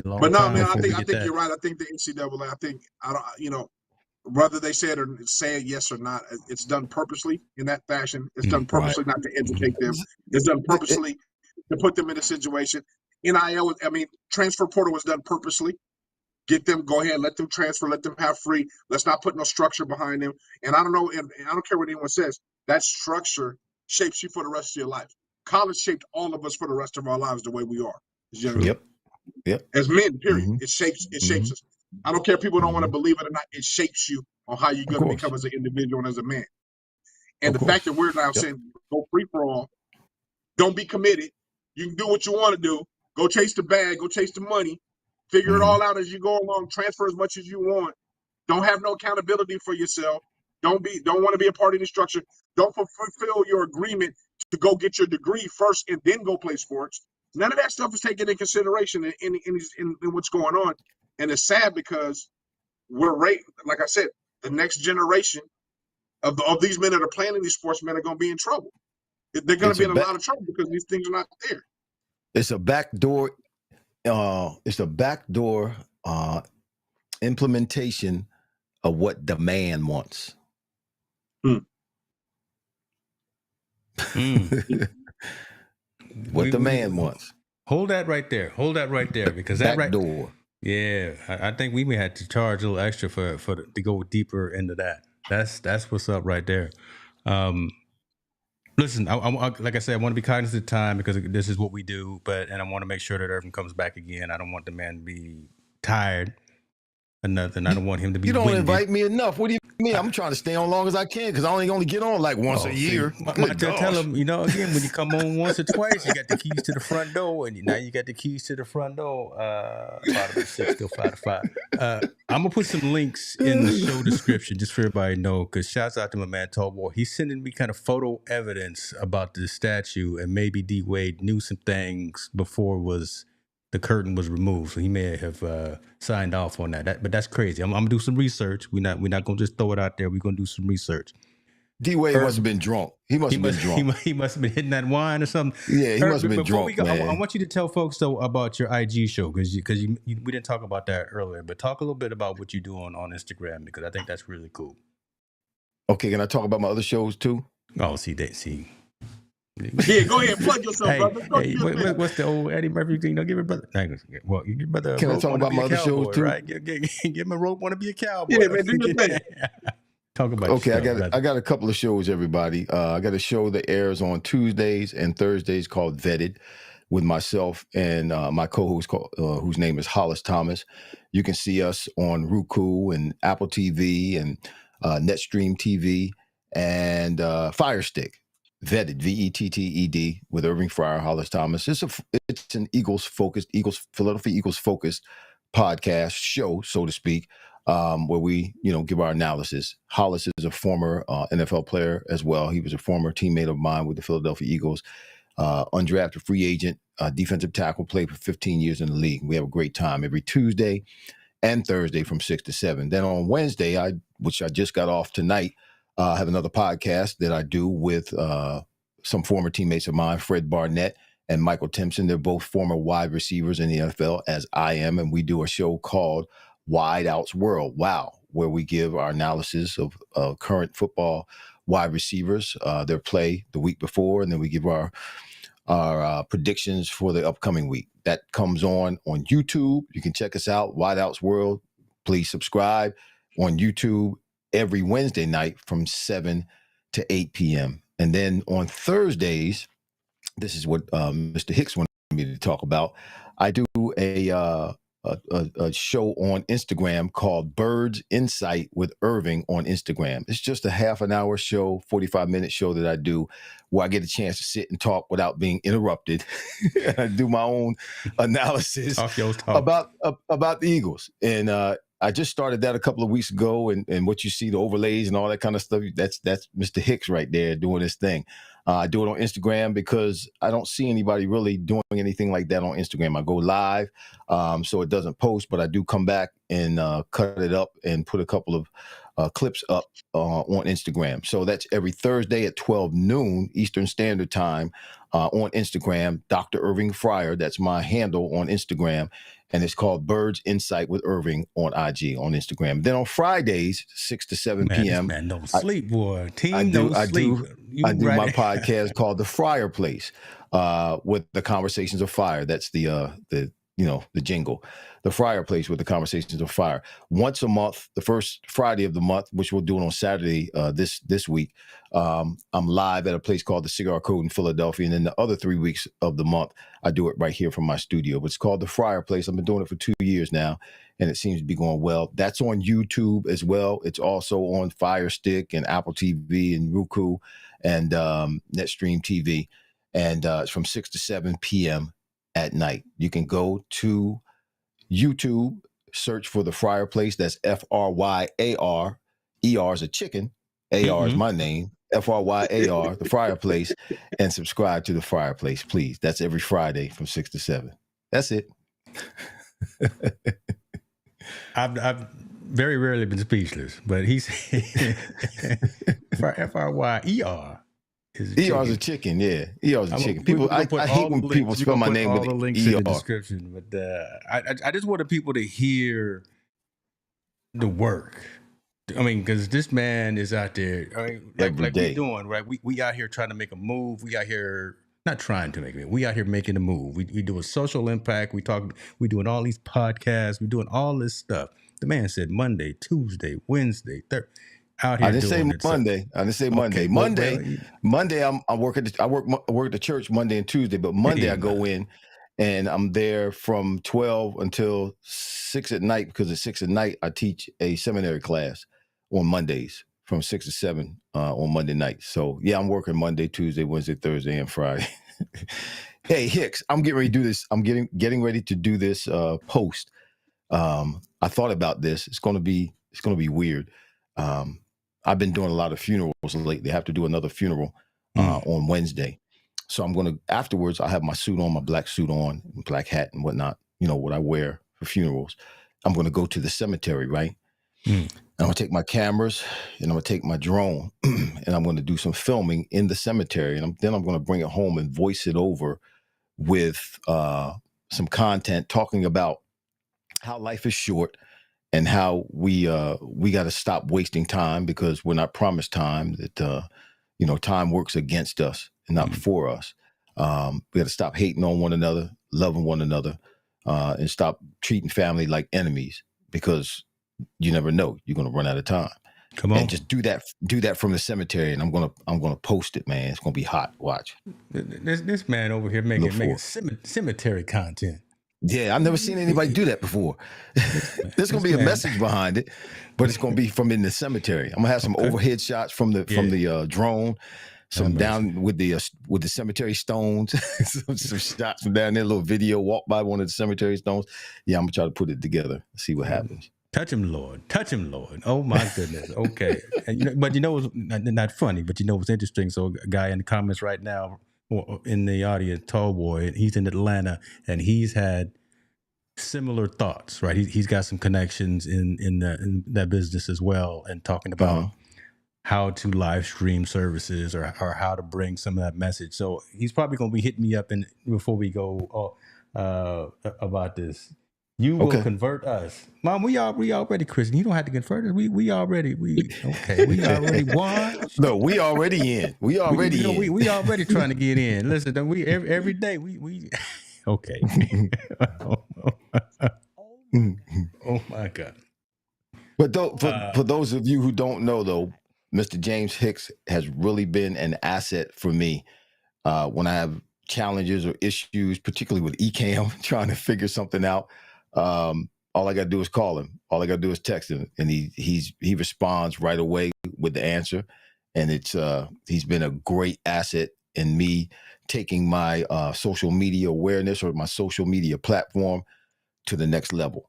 B: But no, man, I think you're right. I think the NCAA, whether they say it yes or not, it's done purposely in that fashion. It's done purposely not to educate them. It's done purposely to put them in a situation. NIL, transfer portal was done purposely. Get them, go ahead, let them transfer, let them have free. Let's not put no structure behind them. And I don't know, and I don't care what anyone says, that structure shapes you for the rest of your life. College shaped all of us for the rest of our lives the way we are.
C: Yep.
B: As men, period. It shapes us. I don't care if people don't want to believe it or not. It shapes you on how you're going to become as an individual and as a man. And the fact that we're now saying go free for all, don't be committed. You can do what you want to do. Go chase the bag. Go chase the money. Figure it all out as you go along. Transfer as much as you want. Don't have no accountability for yourself. Don't want to be a part of the structure. Don't fulfill your agreement to go get your degree first and then go play sports. None of that stuff is taken into consideration in what's going on. And it's sad because like I said, the next generation of these men that are playing in these sports, men are going to be in trouble. They're going to be in a lot of trouble because these things are not there.
C: It's a backdoor. It's a backdoor implementation of what the man wants. What the man wants.
A: Hold that right there. Because that
C: backdoor.
A: Yeah, I think we may have to charge a little extra to go deeper into that. That's what's up right there. Listen, I like I said, I want to be cognizant of time because this is what we do, and I want to make sure that Irving comes back again. I don't want the man to be tired or nothing. I don't want him to be.
C: You don't
A: winded.
C: invite me enough. What do you mean? I'm trying to stay on long as I can because I only get on like once a year.
A: Tell him, again, when you come on once or twice, you got the keys to the front door, and now you got the keys to the front door. 5 to 6, still 5 to 5. I'm gonna put some links in the show description just for everybody to know. Because shouts out to my man Tallboy. He's sending me kind of photo evidence about the statue, and maybe D Wade knew some things before the curtain was removed, so he may have signed off on that. But that's crazy. I'm gonna do some research. We're not gonna just throw it out there. We're gonna do some research.
C: D Wade must have been drunk. He must have been drunk.
A: He must have been hitting that wine or something.
C: Yeah, he must have been drunk.
A: I want you to tell folks though about your IG show because we didn't talk about that earlier. But talk a little bit about what you do on Instagram because I think that's really cool.
C: Okay, can I talk about my other shows too?
A: Oh, see.
B: Yeah, go ahead, plug yourself, brother.
A: What's the old Eddie Murphy thing? Give your brother. Well, you give brother.
C: Can I talk about my other shows too?
A: Right? Give him a rope. Want to be a cowboy?
B: Yeah, man, do your thing.
A: Talk about.
C: Okay, I got a couple of shows, everybody. I got a show that airs on Tuesdays and Thursdays called Vetted, with myself and my co-host, whose name is Hollis Thomas. You can see us on Roku and Apple TV and Netstream TV and Fire Stick. Vetted, Vetted, with Irving Fryar, Hollis Thomas. It's an Philadelphia Eagles focused podcast show, so to speak, where we give our analysis. Hollis is a former NFL player as well. He was a former teammate of mine with the Philadelphia Eagles, undrafted free agent, defensive tackle, played for 15 years in the league. We have a great time every Tuesday and Thursday from 6 to 7. Then on Wednesday, which I just got off tonight, I have another podcast that I do with some former teammates of mine, Fred Barnett and Michael Timpson. They're both former wide receivers in the NFL, as I am, and we do a show called Wide Out's World, WOW, where we give our analysis of current football wide receivers, their play the week before, and then we give our predictions for the upcoming week. That comes on YouTube. You can check us out, Wide Out's World. Please subscribe on YouTube every Wednesday night from 7 to 8 p.m. And then on Thursdays, this is what Mr. Hicks wanted me to talk about. I do a show on Instagram called Birds Insight with Irving on Instagram. It's just a half an hour show, 45-minute show that I do where I get a chance to sit and talk without being interrupted. I do my own analysis about the Eagles. And I just started that a couple of weeks ago, and what you see, the overlays and all that kind of stuff, that's Mr. Hicks right there doing his thing. I do it on Instagram because I don't see anybody really doing anything like that on Instagram. I go live, so it doesn't post, but I do come back and cut it up and put a couple of clips up on Instagram. So that's every Thursday at 12 noon Eastern Standard Time. on Instagram, Dr. Irving Fryar. That's my handle on Instagram. And it's called Birds Insight with Irving on IG, on Instagram. Then on Fridays, 6 to 7
A: Man,
C: p.m.
A: this man don't sleep, boy. Team
C: I
A: don't sleep.
C: I do my podcast called The Fryer Place, with the Conversations of Fire. That's the jingle. The Fryer Place with the Conversations of Fire. Once a month, the first Friday of the month, which we'll do it on Saturday this week, I'm live at a place called the Cigar Code in Philadelphia. And then the other 3 weeks of the month, I do it right here from my studio. But it's called The Fryer Place. I've been doing it for 2 years now, and it seems to be going well. That's on YouTube as well. It's also on Fire Stick and Apple TV and Roku and Netstream TV. And it's from 6 to 7 p.m. at night. You can go to YouTube, search for The Fryer Place. That's F-R-Y-A-R. E-R is a chicken. A-R is my name. F-R-Y-A-R, The Fryer Place, and subscribe to The Fryer Place, please. That's every Friday from 6 to 7. That's it.
A: I've very rarely been speechless, but he's F-R-Y-E-R.
C: ER is a chicken, yeah. ER is a chicken. People, I hate when people spell my name with
A: all the links in the description, but I just wanted people to hear the work. I mean, because this man is out there. I mean, like we doing, right? We out here trying to make a move. We out here not trying to make it. We out here making a move. We do a social impact. We doing all these podcasts. We doing all this stuff. The man said Monday, Tuesday, Wednesday, Thursday. Out here
C: I didn't say Monday. I didn't say Monday. Monday, I work at the church Monday and Tuesday, but Monday I go in and I'm there from 12 until 6 at night, because at 6 at night I teach a seminary class on Mondays from 6 to 7 on Monday night. So yeah, I'm working Monday, Tuesday, Wednesday, Thursday, and Friday. Hey Hicks, I'm getting ready to do this. I'm getting ready to do this post. I thought about this. It's gonna be weird. I've been doing a lot of funerals lately. I have to do another funeral on Wednesday. So I'm going to, afterwards, I have my suit on, my black suit on, black hat and whatnot, what I wear for funerals. I'm going to go to the cemetery, right? I'm going to take my cameras and I'm going to take my drone and I'm going to do some filming in the cemetery. And then I'm going to bring it home and voice it over with some content talking about how life is short, and how we got to stop wasting time, because we're not promised time. That time works against us and not for us. We got to stop hating on one another, loving one another, and stop treating family like enemies, because you never know, you're gonna run out of time.
A: Come on,
C: and just do that from the cemetery, and I'm gonna post it, man. It's gonna be hot. Watch.
A: This man over here making cemetery content.
C: Yeah, I've never seen anybody do that before. There's gonna be a message behind it, but it's gonna be from in the cemetery. I'm gonna have some overhead shots from the drone, some down with the cemetery stones, some shots from down there, a little video, walk by one of the cemetery stones. Yeah, I'm gonna try to put it together, see what happens.
A: Touch him, Lord. Oh my goodness. Okay, but what's not funny, but what's interesting? So a guy in the comments right now, in the audience, Tall Boy, he's in Atlanta, and he's had similar thoughts, right? He's got some connections in that business as well, and talking about how to live stream services or how to bring some of that message. So he's probably going to be hitting me up before we go about this. You will convert us, Mom. We already Christian. You don't have to convert us. We already won.
C: No, we already in. We already in.
A: We already trying to get in. Listen, we every day we okay. Oh my God.
C: But for those of you who don't know, though, Mr. James Hicks has really been an asset for me when I have challenges or issues, particularly with eCam, trying to figure something out. All I got to do is call him. All I got to do is text him, and he responds right away with the answer. And he's been a great asset in me taking my social media awareness or my social media platform to the next level.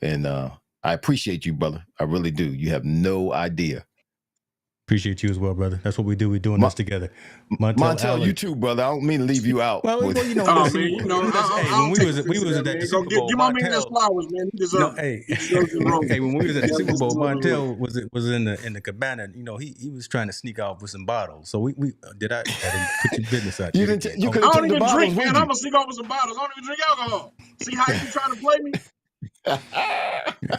C: And I appreciate you, brother. I really do. You have no idea.
A: Appreciate you as well, brother. That's what we do. We're doing this together.
C: Montel, you too, brother. I don't mean to leave you out.
A: Well, you know,
B: oh,
A: listen,
B: man, you know,
A: when we was at the Super Bowl,
B: give my man his flowers, man. He deserves it.
A: Hey, when we was at the Super Bowl, Montel was in the cabana. You know, he was trying to sneak off with some bottles. So we did I put your business out.
C: You
A: I
C: don't
B: even drink, man. I'm gonna sneak off with some bottles. I don't even drink alcohol. See how you trying to play me?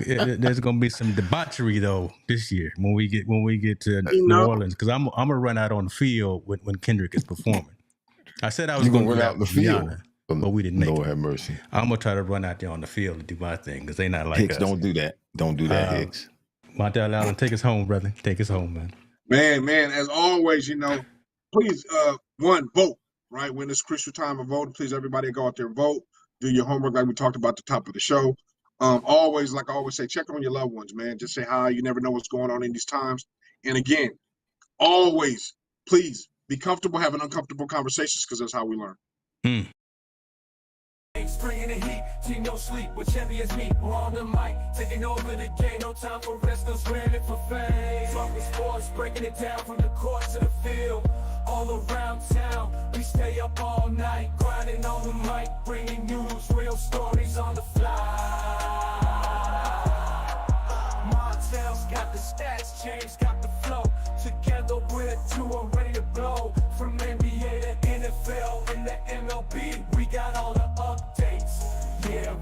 A: There's gonna be some debauchery though this year when we get to New Orleans, because I'm gonna run out on the field when Kendrick is performing. I said I was gonna run out in the field, but we didn't make it.
C: Lord have mercy.
A: I'm gonna try to run out there on the field and do my thing, because they not like
C: Hicks,
A: us.
C: don't do that. Don't do that, Hicks.
A: Montel Allen, take us home, brother. Take us home, man.
B: Man, as always, you know, please, vote, right? When it's crucial time of voting, please, everybody go out there and vote. Do your homework like we talked about at the top of the show. Always, like I always say, check on your loved ones, man. Just say hi. You never know what's going on in these times. And again, always, please be comfortable having uncomfortable conversations, because that's how we learn.
D: Bringing the heat, team no sleep, with champions meet, we're on the mic, taking over the game, no time for rest, no scrambling for fame. Talking sports, breaking it down from the court to the field, all around town, we stay up all night, grinding on the mic, bringing news, real stories on the fly. Montel's got the stats, James got the flow, together we're two and ready to blow, from NBA to NFL and the MLB, we got all the updates, yeah.